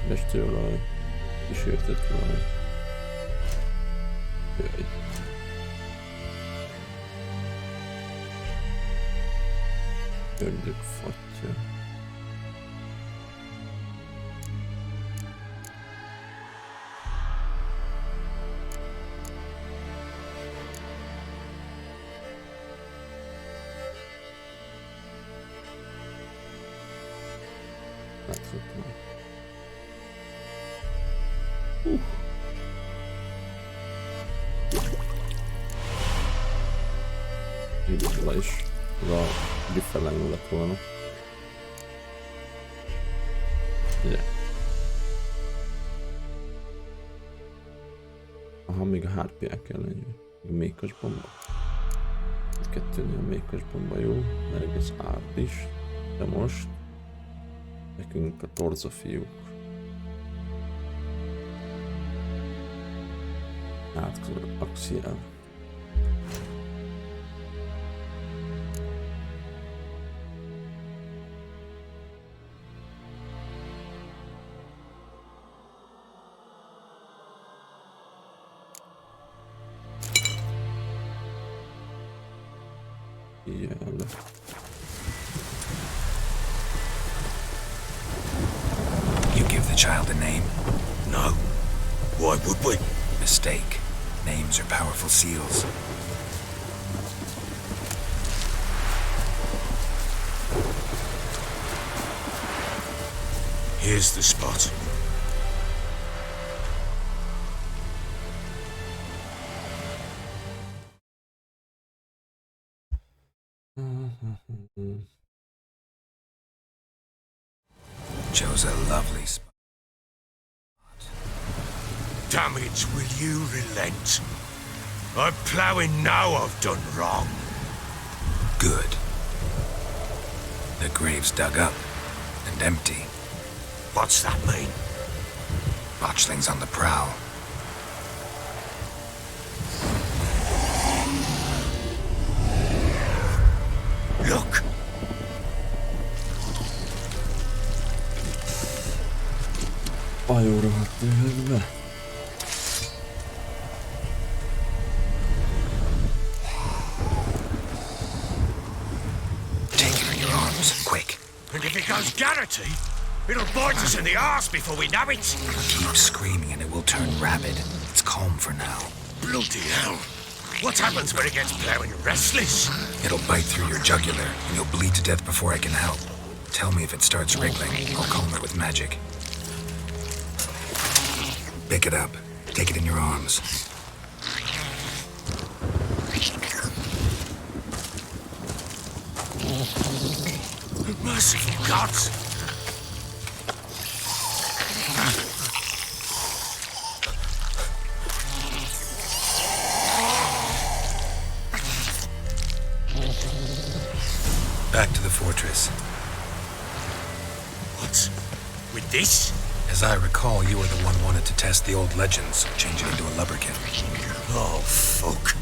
Lestőolaj, kísértett olaj. Jaj. Ördög fatja. Látszottam. Így is. Ez a diffelengő lett volna. Ugye. Aha, még a hárpiák kell lenni. Még a mékos bomba. Kettőnél a mékos bomba jó. Meg az árd is. De most nekünk a torza fiúk. Átkozó axiál. You give the child a name? No. Why would we? Mistake. Names are powerful seals. Here's the spot. Chose a lovely spot. Damn it, will you relent? I'm ploughing now I've done wrong. Good. The grave's dug up and empty. What's that mean? Botchling's on the prowl. Look! Hajóra hatnék be. Take it in your arms. quick. And if it goes Garrity, it'll bite us in the arse before we know it. Keep screaming and it will turn rabid. It's calm for now. Bloody hell. What happens when it gets plowing restless? It'll bite through your jugular, and you'll bleed to death before I can help. Tell me if it starts wriggling. I'll calm it with magic. Pick it up. Take it in your arms. Merciful gods! Back to the fortress. What? With this? As I recall, you were the one wanted to test the old legends, change it into a lubberkin. Oh, fuck.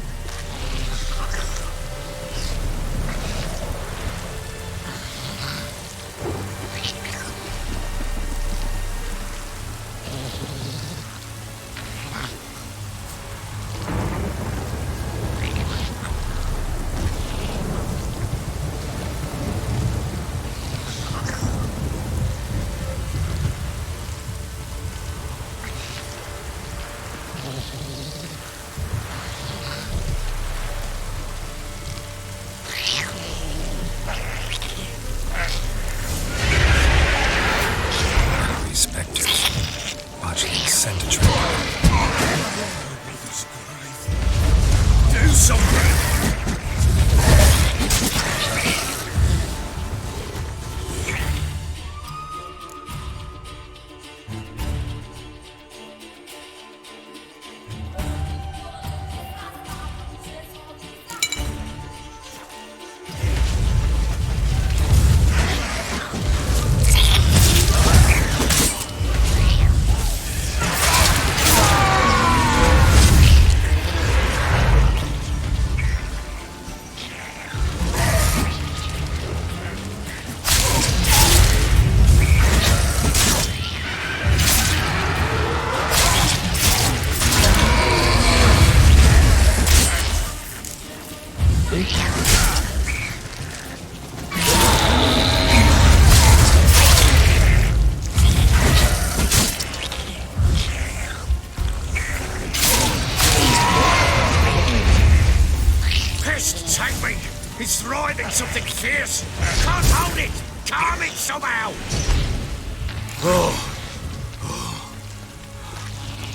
It's thriving something fierce. Can't hold it. Calm it somehow.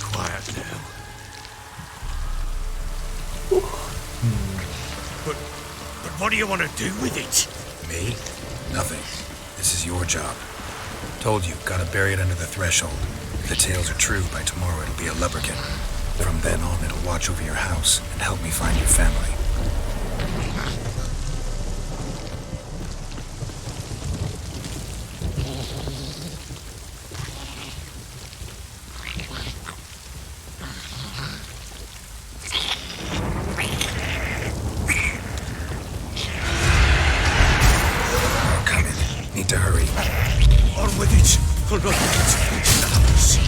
Quiet now. But what do you want to do with it? Me? Nothing. This is your job. Told you, gotta bury it under the threshold. If the tales are true, by tomorrow it'll be a lubberkin. From then on, it'll watch over your house and help me find your family. Need to hurry. On with it. For not into the house.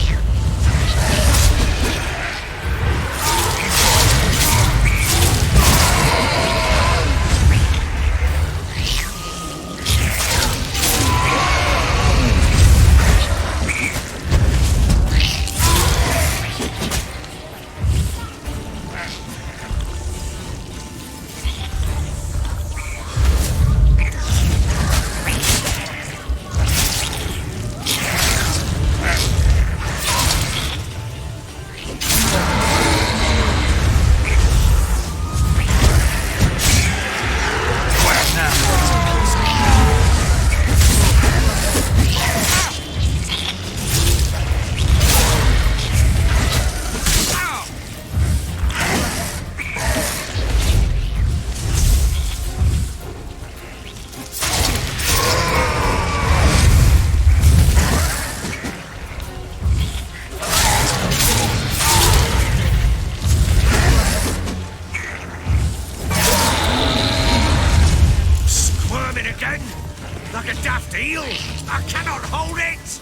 Like a daft eel! I cannot hold it!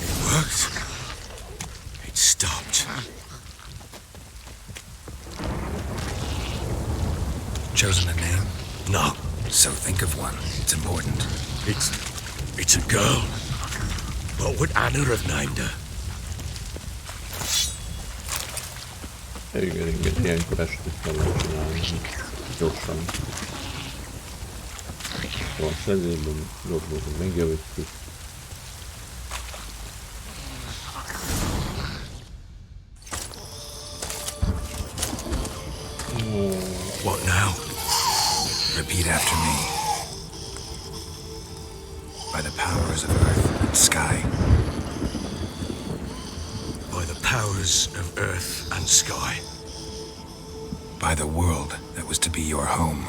It worked. It stopped. chosen a name? No, So think of one. It's important. it's a girl. What would Anna have named her? Igen, ilyenkor estét kellene csinálni. Gyorsan. Van szezében, gyorsan megjavítjuk. What now? Repeat after me. By the powers of earth and sky. By the powers of earth and sky. By the world that was to be your home.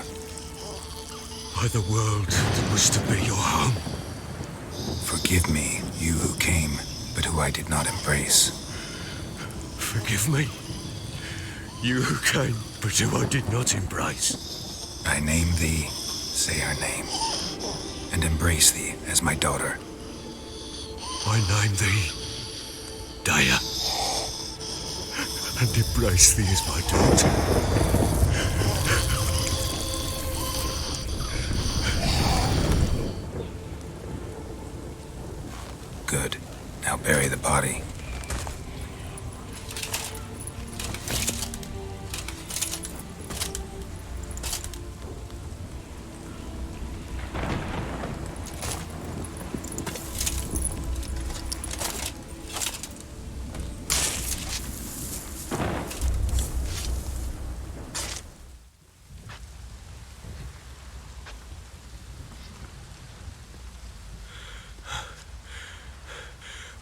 By the world that was to be your home. Forgive me, you who came, but who I did not embrace. Forgive me, you who came, but who I did not embrace. I name thee, say her name, and embrace thee as my daughter. I name thee Dea, and embrace thee as my daughter. Good. Now bury the body.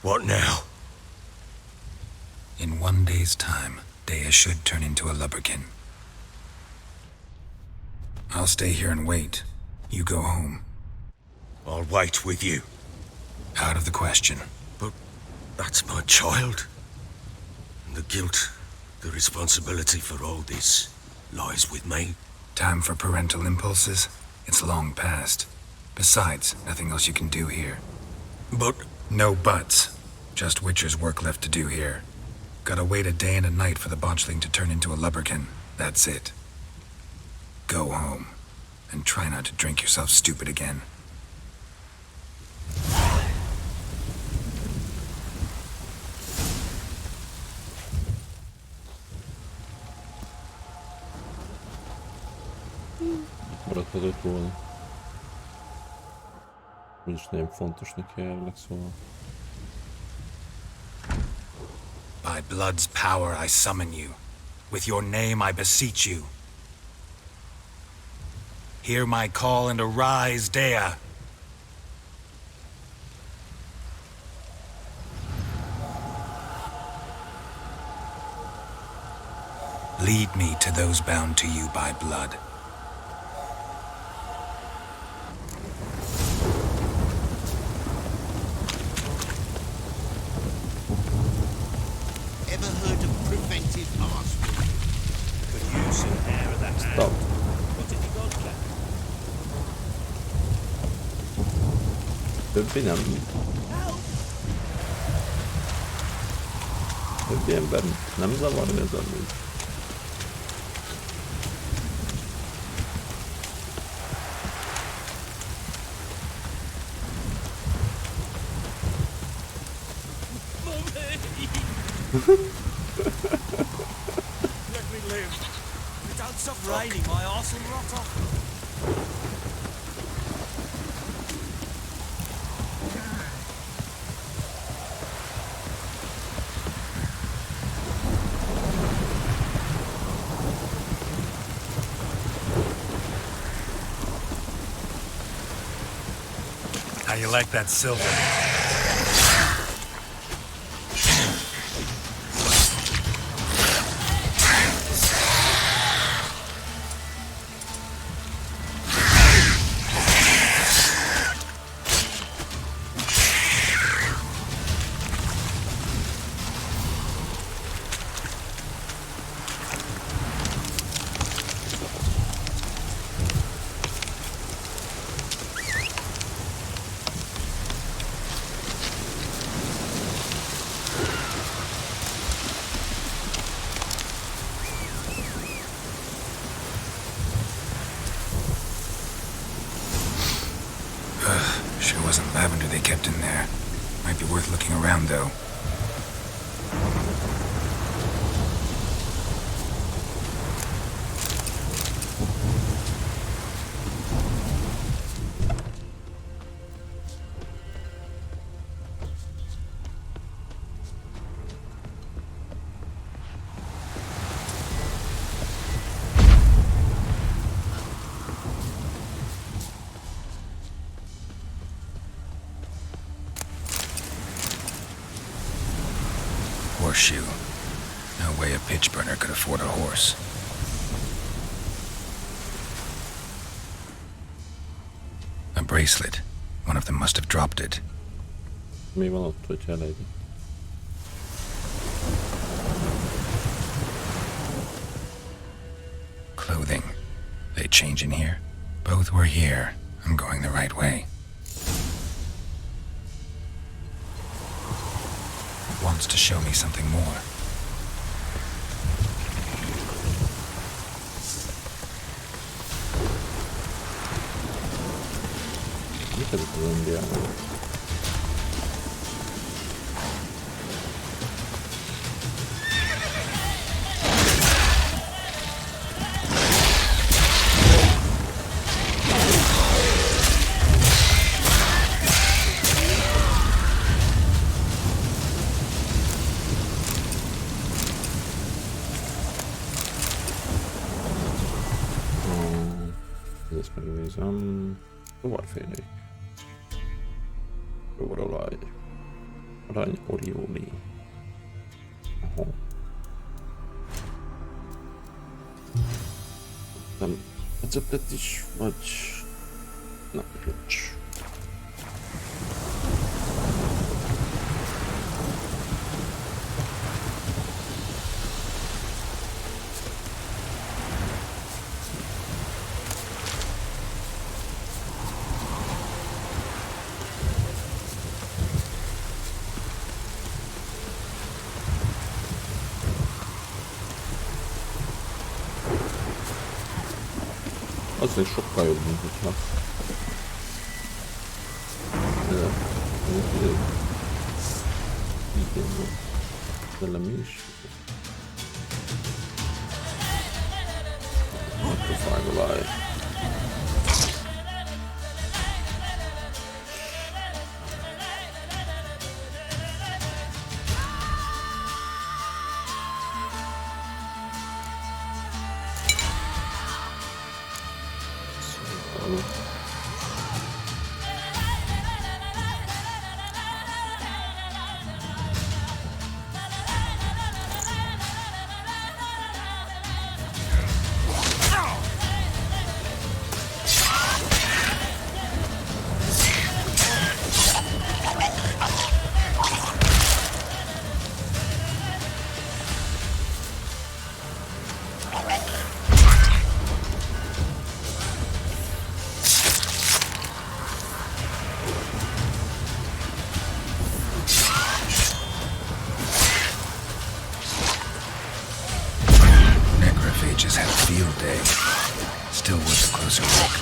What now? In 1 day's time, Dea should turn into a lubberkin. I'll stay here and wait. You go home. I'll wait with you. Out of the question. But that's my child. And the guilt, the responsibility for all this lies with me. Time for parental impulses? It's long past. Besides, nothing else you can do here. But No buts. Just Witcher's work left to do here. Gotta wait a day and a night for the botchling to turn into a lubberkin. That's it. Go home. And try not to drink yourself stupid again. Maradhatott volna. Úgyis nagyon fontos neki jelenleg, szóval. By blood's power I summon you. With your name I beseech you. Hear my call and arise, Dea. Lead me to those bound to you by blood. Ever heard of preventive arson? Could use some hair of that Stop. What did you got, Jack? Többi nem. Többi ember nem zavarja ez amúgy. Let me live. If it don't stop raining, my arse will rot off. How you like that silver? wasn't lavender they kept in there. Might be worth looking around, though. Horseshoe. No way a pitch burner could afford a horse. A bracelet. One of them must have dropped it. Mi van ott, hogyha elejti? Clothing. They change in here? Both were here. I'm going the right way. Wants to show me something more. Mit ez az Indiában? Ezt megnézem. Tovarfélék. Jóolaj. Arany orióli. Aha. Nem receptet is, vagy... Nem, nincs. Az is sokkal jobb, mint hogyha... Igen, vele mi is? Mikrofágolaj. Just had a field day. Still worth a closer look.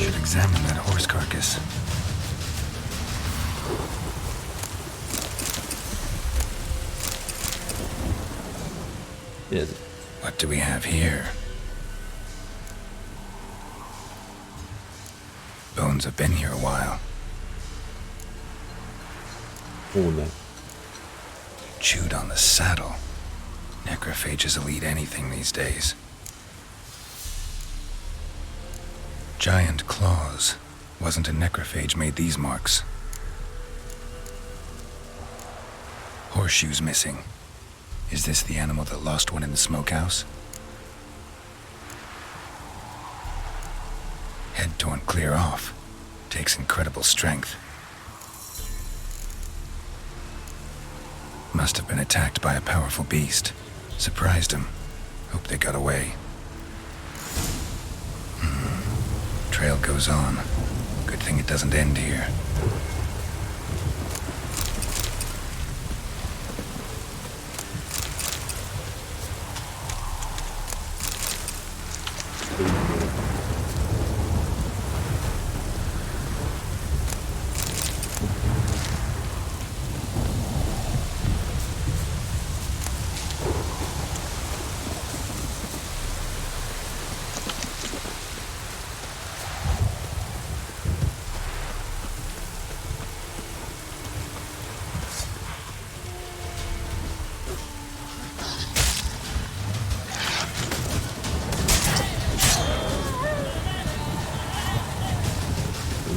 Should examine that horse carcass. Yes. What do we have here? Bones have been here a while. Oh no. Chewed on the saddle. Necrophages will eat anything these days. Giant claws. Wasn't a necrophage made these marks. Horseshoes missing. Is this the animal that lost one in the smokehouse? Head torn clear off. Takes incredible strength. Must have been attacked by a powerful beast. Surprised him. Hope they got away. trail goes on. Good thing it doesn't end here.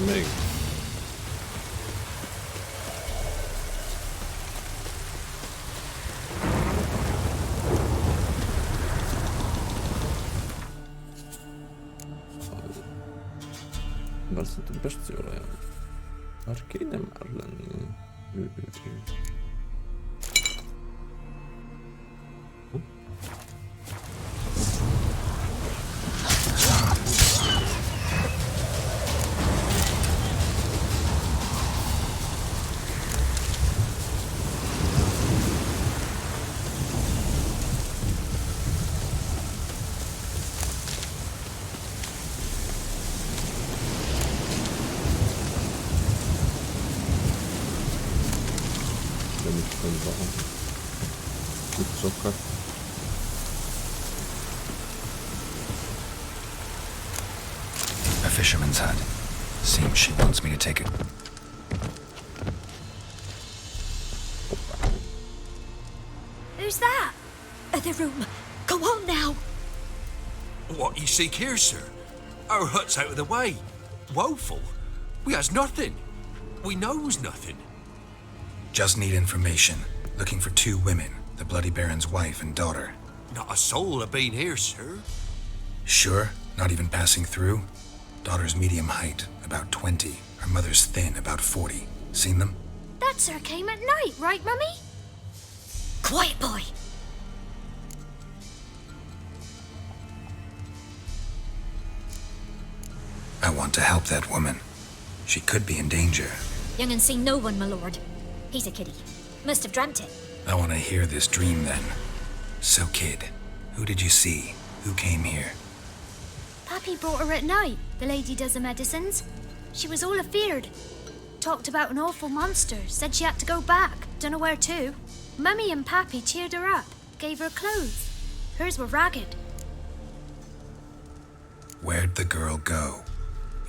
Még. Bár szerintem bestiolaján. Már kéne már lenni. Cuccokat. A fisherman's hut. Seems she wants me to take it. Who's that? Other room. Go on now. What you seek here, sir? Our hut's out of the way. Woeful. We has nothing. We knows nothing. Just need information. Looking for 2 women. The Bloody Baron's wife and daughter. Not a soul have been here, sir. Sure? Not even passing through? Daughter's medium height, about 20. Her mother's thin, about 40. Seen them? That sir came at night, right, Mummy? Quiet, boy. I want to help that woman. She could be in danger. Young and seen no one, my lord. He's a kiddie. Must have dreamt it. I want to hear this dream then. So, kid, who did you see? Who came here? Pappy brought her at night. The lady does the medicines. She was all afeared. Talked about an awful monster. Said she had to go back. Dunno where to. Mummy and Pappy cheered her up. Gave her clothes. Hers were ragged. Where'd the girl go?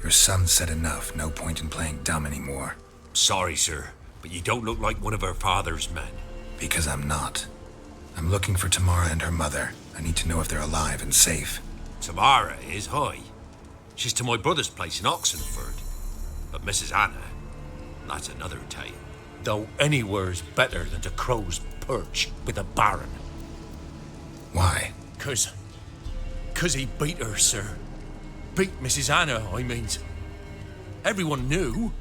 Your son said enough. No point in playing dumb anymore. Sorry, sir, but you don't look like one of her father's men. Because I'm not. I'm looking for Tamara and her mother. I need to know if they're alive and safe. Tamara is, hi. She's to my brother's place in Oxenford. But Mrs. Anna, that's another tale. Though anywhere's better than to Crow's Perch with a baron. Why? 'Cause he beat her, sir. Beat Mrs. Anna, I means. Everyone knew,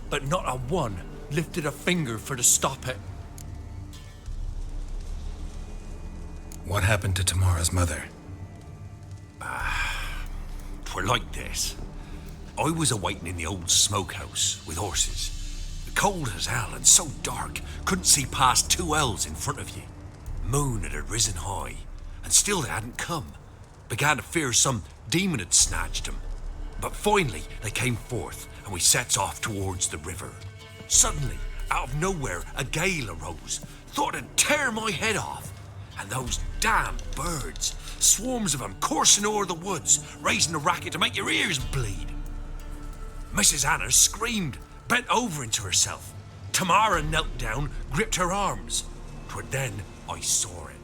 but not a one lifted a finger for to stop it. What happened to Tamara's mother? 'Twere like this. I was a-waiting in the old smokehouse with horses. Cold as hell and so dark, couldn't see past 2 ells in front of you. Moon had risen high, and still they hadn't come. Began to fear some demon had snatched them. But finally they came forth, and we sets off towards the river. Suddenly, out of nowhere, a gale arose. Thought it'd tear my head off. And those damn birds, swarms of them coursing o'er the woods, raising a racket to make your ears bleed. Mrs. Anna screamed, bent over into herself. Tamara knelt down, gripped her arms. 'Twere then I saw it.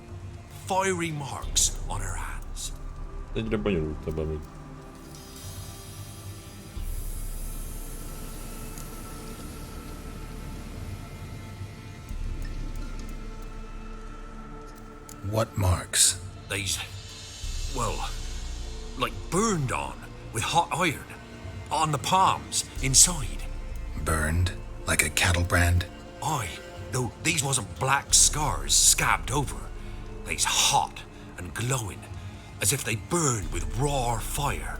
Fiery marks on her hands. Egyre bonyolultabb, amíg. What marks? These, well, like burned on with hot iron. On the palms, inside. Burned? Like a cattle brand? Aye, though these wasn't black scars scabbed over. They's hot and glowing, as if they burned with raw fire.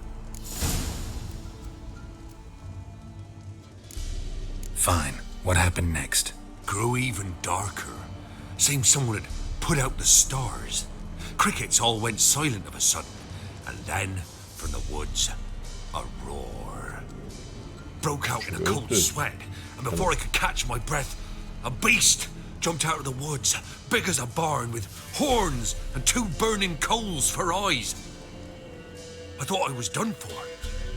Fine. What happened next? Grew even darker. Seemed someone had put out the stars. Crickets all went silent of a sudden, and then, from the woods, a roar. Broke out in a cold sweat, and before I could catch my breath, a beast jumped out of the woods, big as a barn, with horns and 2 burning coals for eyes. I thought I was done for.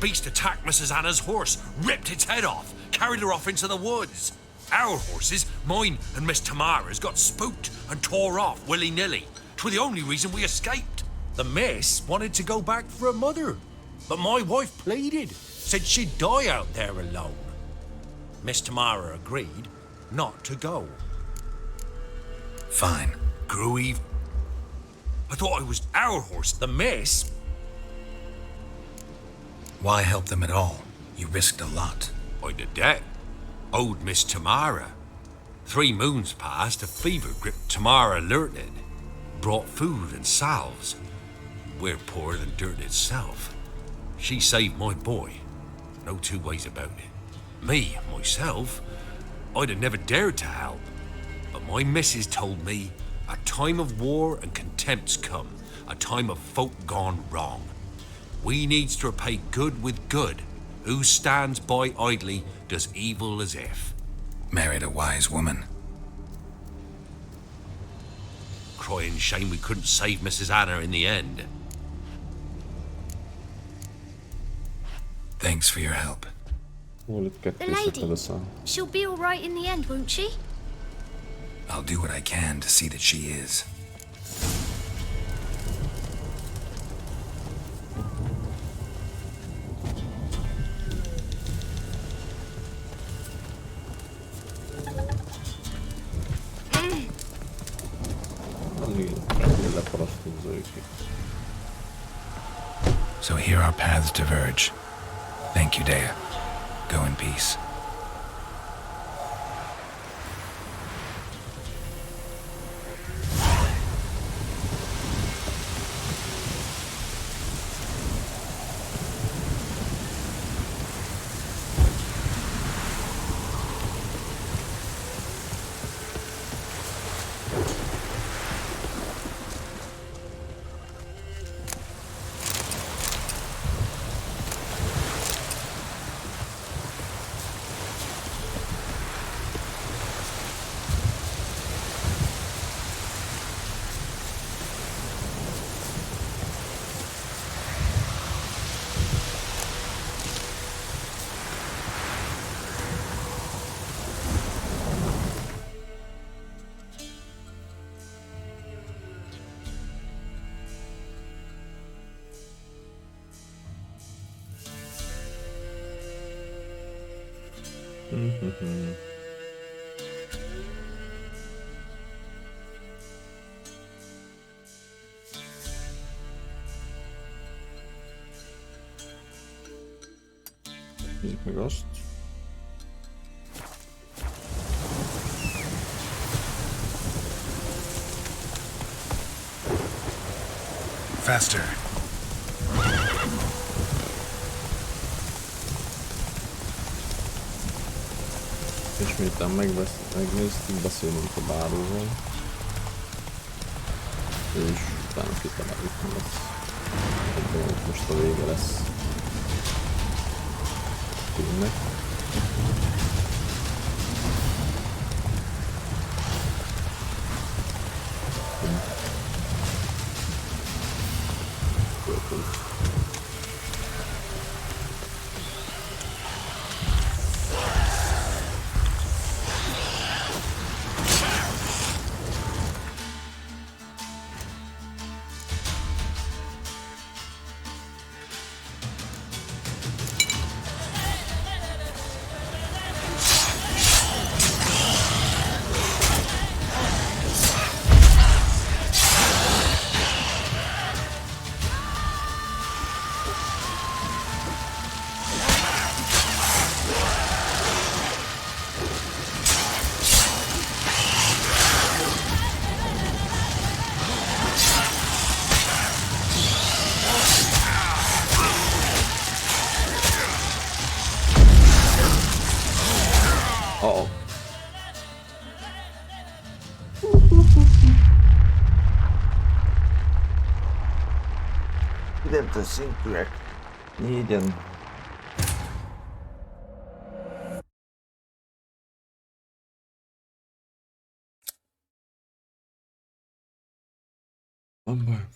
Beast attacked Mrs. Anna's horse, ripped its head off, carried her off into the woods. Our horses, mine and Miss Tamara's, got spooked and tore off willy-nilly. 'Twas the only reason we escaped. The miss wanted to go back for her mother, but my wife pleaded, said she'd die out there alone. Miss Tamara agreed not to go. Fine. Grew even. I thought I was our horse. The miss. Why help them at all? You risked a lot. I'd a debt. Owed Miss Tamara. 3 moons passed, a fever gripped Tamara alerted. Brought food and salves. We're poorer than dirt itself. She saved my boy. No 2 ways about it. Me, myself, I'd have never dared to help. But my missus told me a time of war and contempt's come. A time of folk gone wrong. We needs to repay good with good. Who stands by idly does evil as if. Married a wise woman. Crying shame we couldn't save Mrs. Anna in the end. Thanks for your help. The lady, she'll be all right in the end, won't she? I'll do what I can to see that she is. So here our paths diverge. Thank you, Dea. Go in peace. Nézzük meg azt. Faster. És miután megnéztük, beszélünk a báróval. És utána kitaláljuk, hogy lesz. Ebben most a vége lesz. Tényleg. Identős szintűek. 4-en. Van baj.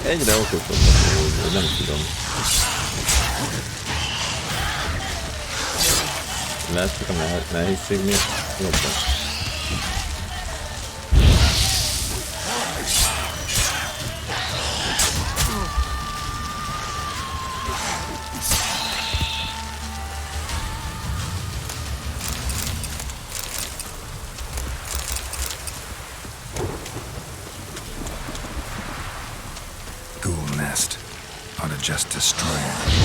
Egyre okosabbak, hogy nem tudom. Lehet, hogy a nehézség miatt jobban. Just destroy it.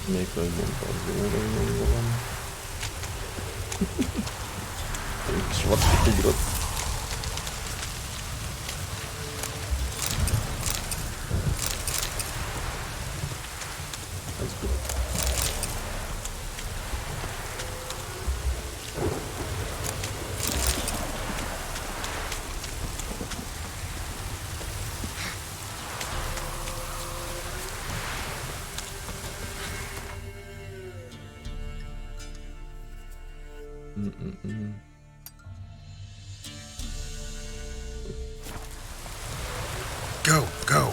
Még közben parzóra van. És vakit ugrott. Go, go.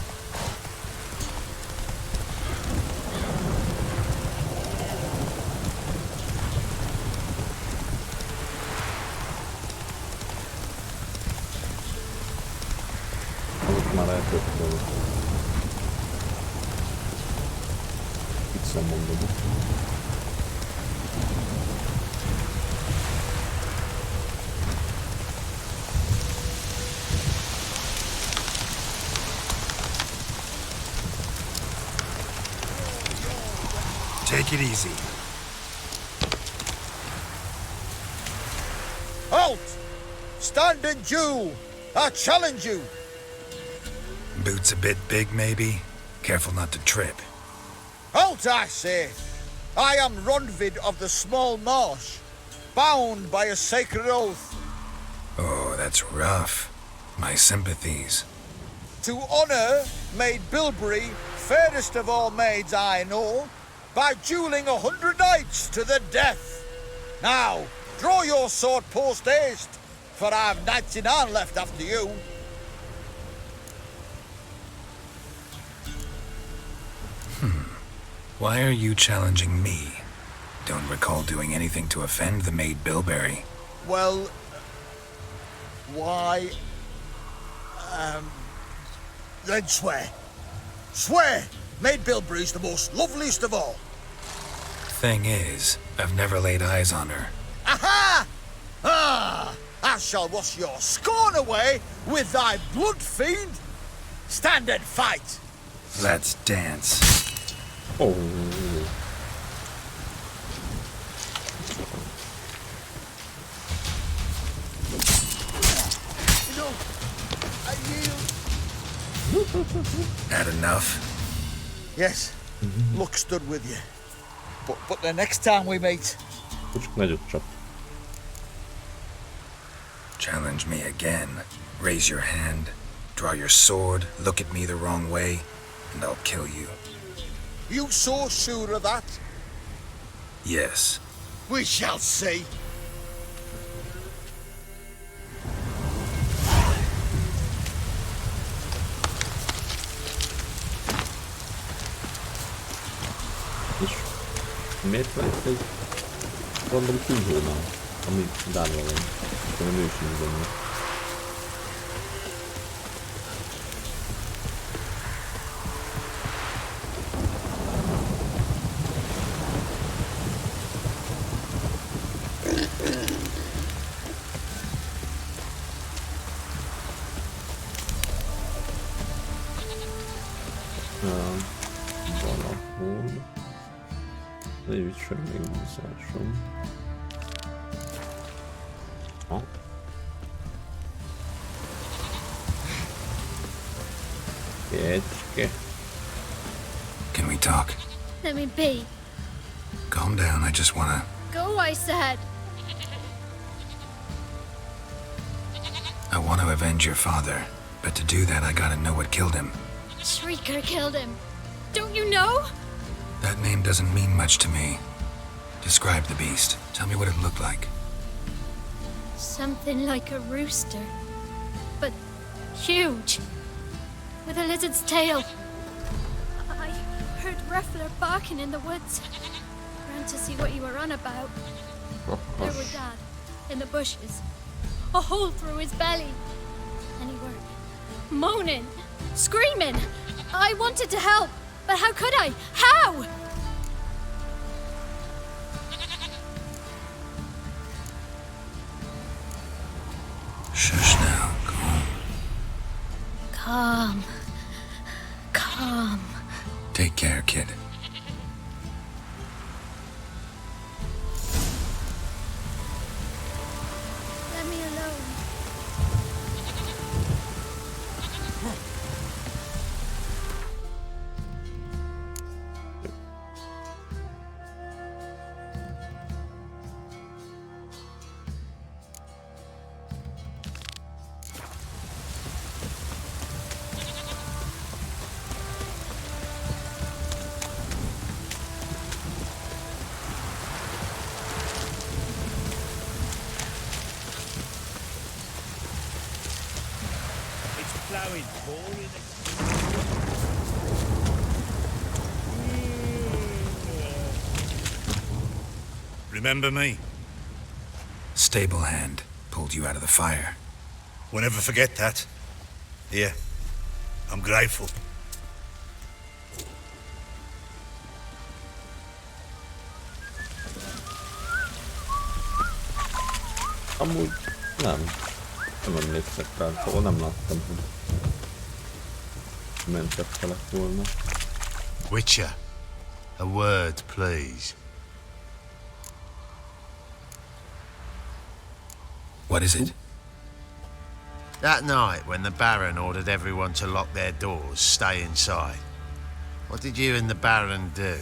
Azok már elköttem. Itt sem mondom. Take it easy. Halt! Stand and Jew! I challenge you! Boots a bit big, maybe? Careful not to trip. Halt, I say! I am Ronvid of the Small Marsh, bound by a sacred oath. Oh, that's rough. My sympathies. To honor made Bilberry fairest of all maids I know, by duelling 100 knights to the death. Now, draw your sword post haste, for I've 99 left after you. Why are you challenging me? Don't recall doing anything to offend the maid Bilberry. Well, why... then swear. Swear! Maid Bilberry's the most loveliest of all. Thing is, I've never laid eyes on her. Aha! Ah! I shall wash your scorn away with thy blood fiend. Stand and fight. Let's dance. Oh. No, I yield. Had enough? Yes, luck stood with you. But the next time we meet... Csak nagyot csap. Challenge me again. Raise your hand, draw your sword, look at me the wrong way, and I'll kill you. You so sure of that? Yes. We shall see. És miért van itt egy random tűzolnál, ami dárva van, ami nő sincs benne. Valahol... Lévítsen még húzásom. Ha? Kecske. Can we talk? Let me be. Calm down, I just wanna... Go, I said. I want to avenge your father, but to do that I gotta know what killed him. Shrieker killed him. Don't you know? That name doesn't mean much to me. Describe the beast. Tell me what it looked like. Something like a rooster. But huge. With a lizard's tail. I heard Ruffler barking in the woods. Ran to see what you were on about. There were Dad, in the bushes. A hole through his belly. And he were moaning, screaming. I wanted to help, but how could I? How? Shush now, calm. Calm. Calm. Take care, kid. Let me alone. Remember me? Stable hand pulled you out of the fire. We'll never forget that. Here, I'm grateful. Amúgy nem. Nem emlékszek rá, szóval nem láttam, hogy mentettelek volna. Witcher, a word, please. What is it? That night when the Baron ordered everyone to lock their doors, stay inside. What did you and the Baron do?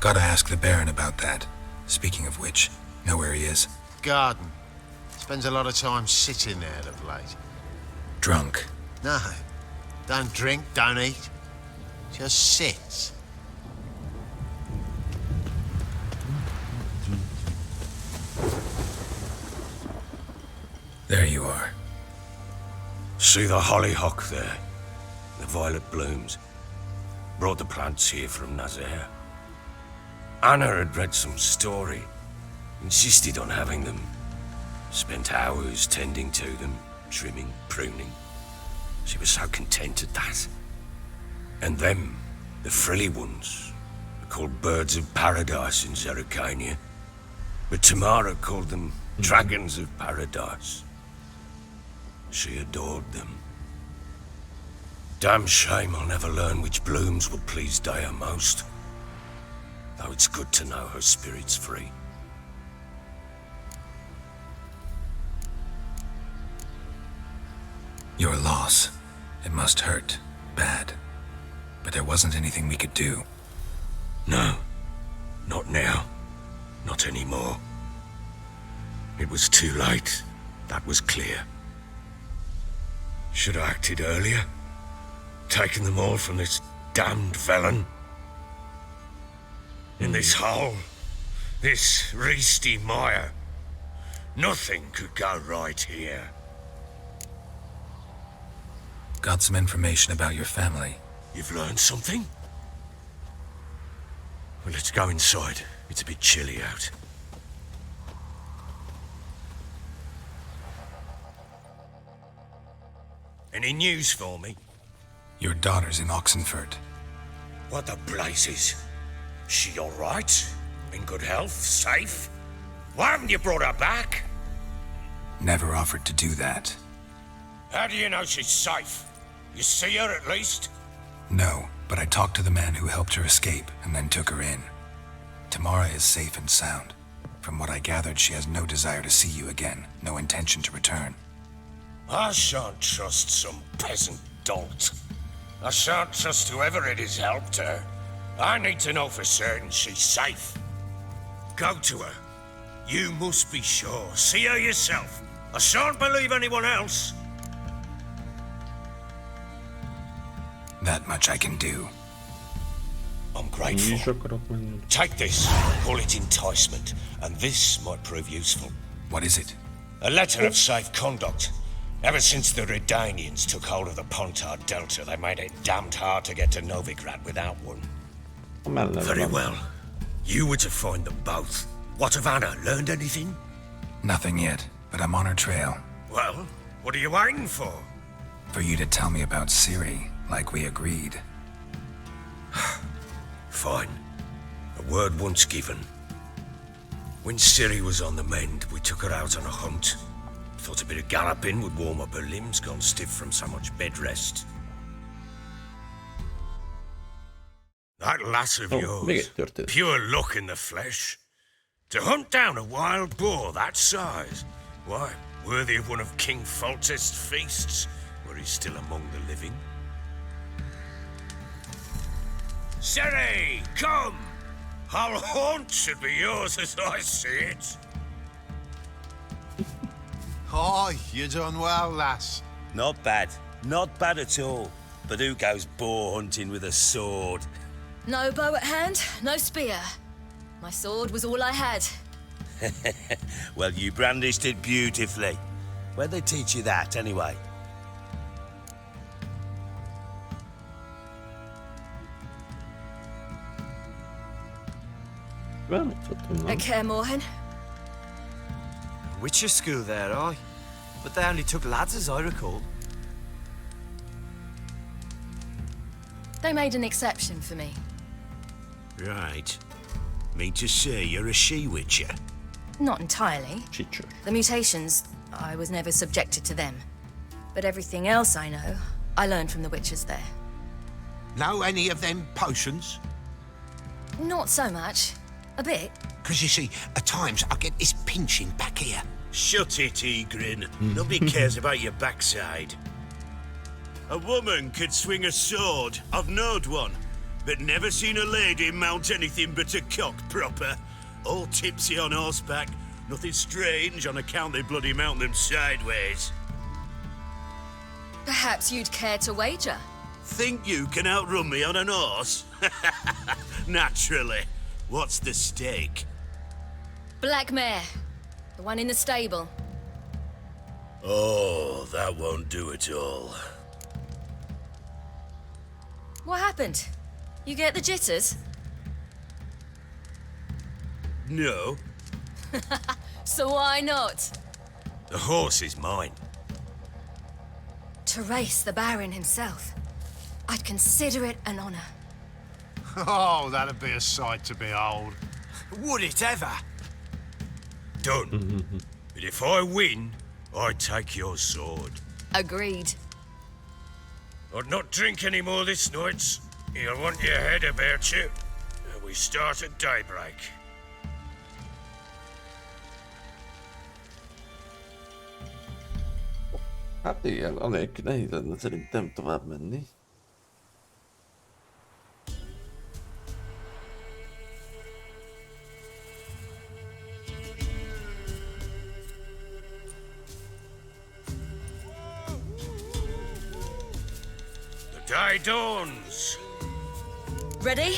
Gotta ask the Baron about that. Speaking of which, know where he is? Garden. Spends a lot of time sitting there of late. Drunk. No. Don't drink, don't eat. Just sit. There you are. See the hollyhock there? The violet blooms. Brought the plants here from Nazaire. Anna had read some story. Insisted on having them. Spent hours tending to them, trimming, pruning. She was so content at that. And them, the frilly ones, are called birds of paradise in Zerrikania. But Tamara called them dragons of paradise. She adored them. Damn shame I'll never learn which blooms will please Dea most. Though it's good to know her spirit's free. Your loss. It must hurt. Bad. But there wasn't anything we could do. No. Not now. Not anymore. It was too late. That was clear. Should have acted earlier. Taken them all from this damned Velen. In this hole. This reesty mire. Nothing could go right here. Got some information about your family. You've learned something? Well, let's go inside. It's a bit chilly out. Any news for me? Your daughter's in Oxenford. What the blazes? She all right? In good health? Safe? Why haven't you brought her back? Never offered to do that. How do you know she's safe? You see her at least? No, but I talked to the man who helped her escape and then took her in. Tamara is safe and sound. From what I gathered, she has no desire to see you again, no intention to return. I shan't trust some peasant dolt. I shan't trust whoever it is helped her. I need to know for certain she's safe. Go to her. You must be sure. See her yourself. I shan't believe anyone else. That much I can do. I'm Én grateful. is akarok menni. Take this. Call it enticement, and this might prove useful. What is it? A letter of safe conduct. Ever since the Redanians took hold of the Pontard Delta, they made it damned hard to get to Novigrad without one. A mellett Very van. well. You were to find them both. What of Anna? Learned anything? Nothing yet, but I'm on her trail. Well, what are you waiting for? For you to tell me about Ciri, like we agreed. Fine. A word once given. When Ciri was on the mend, we took her out on a hunt. Thought a bit of galloping would warm up her limbs, gone stiff from so much bed rest. That lass of Még yours, egy történet. pure luck in the flesh. To hunt down a wild boar that size, why, worthy of one of King Foltest's feasts, were he still among the living. Ciri, come! Our haunt should be yours as I see it. Aye, you done well, lass. Not bad. Not bad at all. But who goes boar hunting with a sword? No bow at hand, no spear. My sword was all I had. Well, you brandished it beautifully. Where'd they teach you that, anyway? Bemutattam, At nem? Kaer Morhen. Witcher school there, aye. But they only took lads, as I recall. They made an exception for me. Right. Mean to say you're a she-witcher? Not entirely. Teacher. The mutations, I was never subjected to them. But everything else I know, I learned from the witches there. Know any of them potions? Not so much. A bit. Because you see, at times I get this pinching back here. Shut it, Egrin. Nobody cares about your backside. A woman could swing a sword. I've knowed one. But never seen a lady mount anything but a cock proper. All tipsy on horseback. Nothing strange on account they bloody mount them sideways. Perhaps you'd care to wager? Think you can outrun me on an horse? Naturally. What's the stake? Black mare. The one in the stable. Oh, that won't do it all. What happened? You get the jitters? No. So why not? The horse is mine. To race the Baron himself. I'd consider it an honor. Oh, that'd be a sight to behold. Would it ever? Done. But if I win, I take your sword. Agreed. I'd not drink any more this night. You'll want your head about you. We start at daybreak. Hát igen, anélkül nehéz lenne szerintem tovább menni. The day dawns. Ready?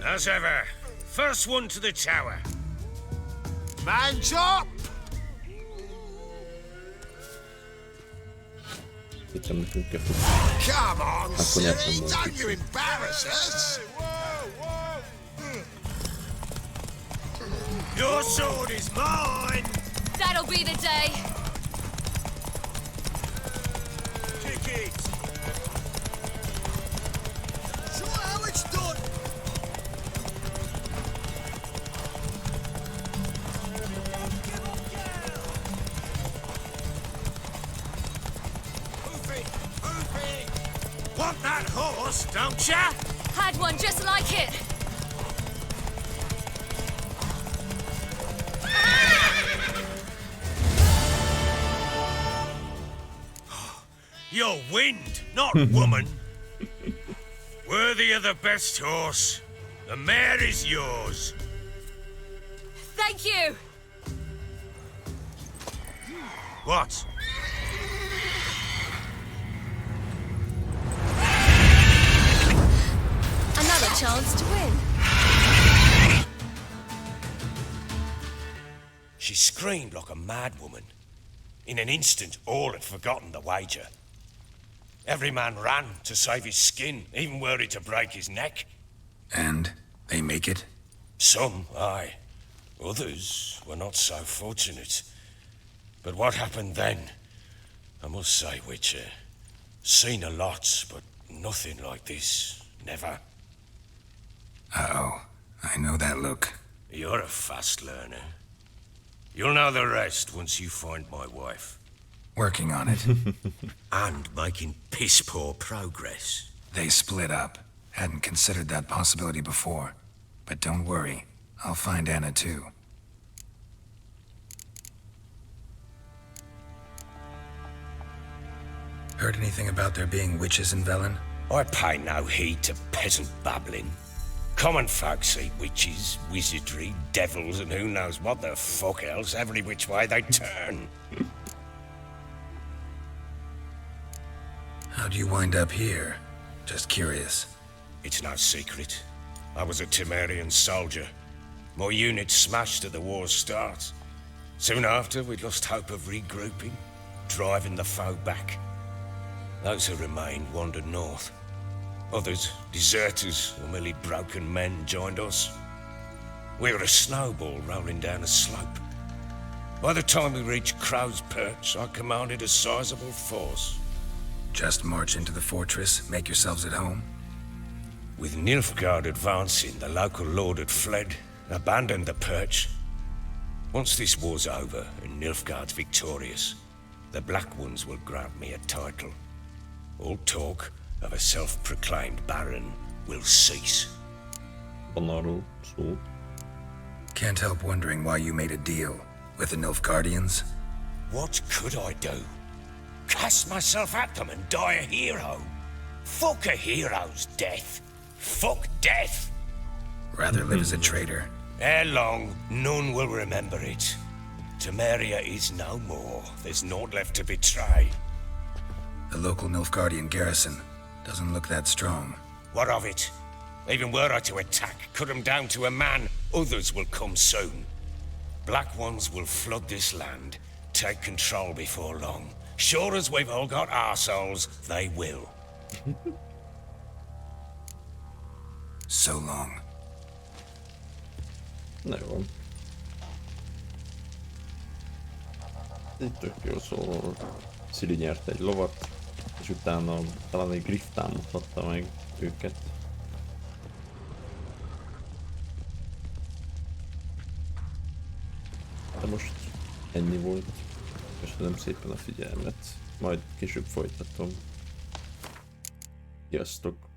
As ever. First one to the tower. Man's up! Hittem nekünk kell futni. Come on, Akkor Ciri, nyertem volna. don't you embarrass us! Your sword is mine! That'll be the day. Kick it! Show how it's done! Want that horse, don't ya? Had one just like it. You're wind, not woman. Worthy of the best horse. The mare is yours. Thank you. What? Another chance to win. She screamed like a mad woman. In an instant, all had forgotten the wager. Every man ran to save his skin, even were it to break his neck. And they make it? Some, aye. Others were not so fortunate. But what happened then? I must say, Witcher, seen a lot, but nothing like this. Never. Uh-oh. I know that look. You're a fast learner. You'll know the rest once you find my wife. Working on it. And making piss-poor progress. They split up. Hadn't considered that possibility before. But don't worry. I'll find Anna too. Heard anything about there being witches in Velen? I pay no heed to peasant babbling. Common folk see witches, wizardry, devils, and who knows what the fuck else every which way they turn. How'd you wind up here? Just curious. It's no secret. I was a Temerian soldier. My unit smashed at the war's start. Soon after, we lost hope of regrouping, driving the foe back. Those who remained wandered north. Others, deserters or merely broken men, joined us. We were a snowball rolling down a slope. By the time we reached Crow's Perch, I commanded a sizable force. Just march into the fortress, make yourselves at home? With Nilfgaard advancing, the local lord had fled, abandoned the Perch. Once this war's over and Nilfgaard's victorious, the Black Ones will grant me a title. All talk of a self-proclaimed baron will cease. Van szó. Can't help wondering why you made a deal with the Nilfgaardians. What could I do? Cast myself at them and die a hero? Fuck a hero's death. Fuck death. Rather live as a traitor. Ere long, none will remember it. Temeria is no more. There's naught left to betray. The local Nilfgaardian garrison Doesn't look that strong. What of it? Even were I to attack, cut them down to a man, others will come soon. Black ones will flood this land, take control before long. Sure as we've all got arseholes, they will. So long. Na jó. Itt tök jó, szóval Ciri nyert egy lovat, és utána talán egy griff támadhatta meg őket. De most ennyi volt. Köszönöm szépen a figyelmet. Majd később folytatom. Sziasztok!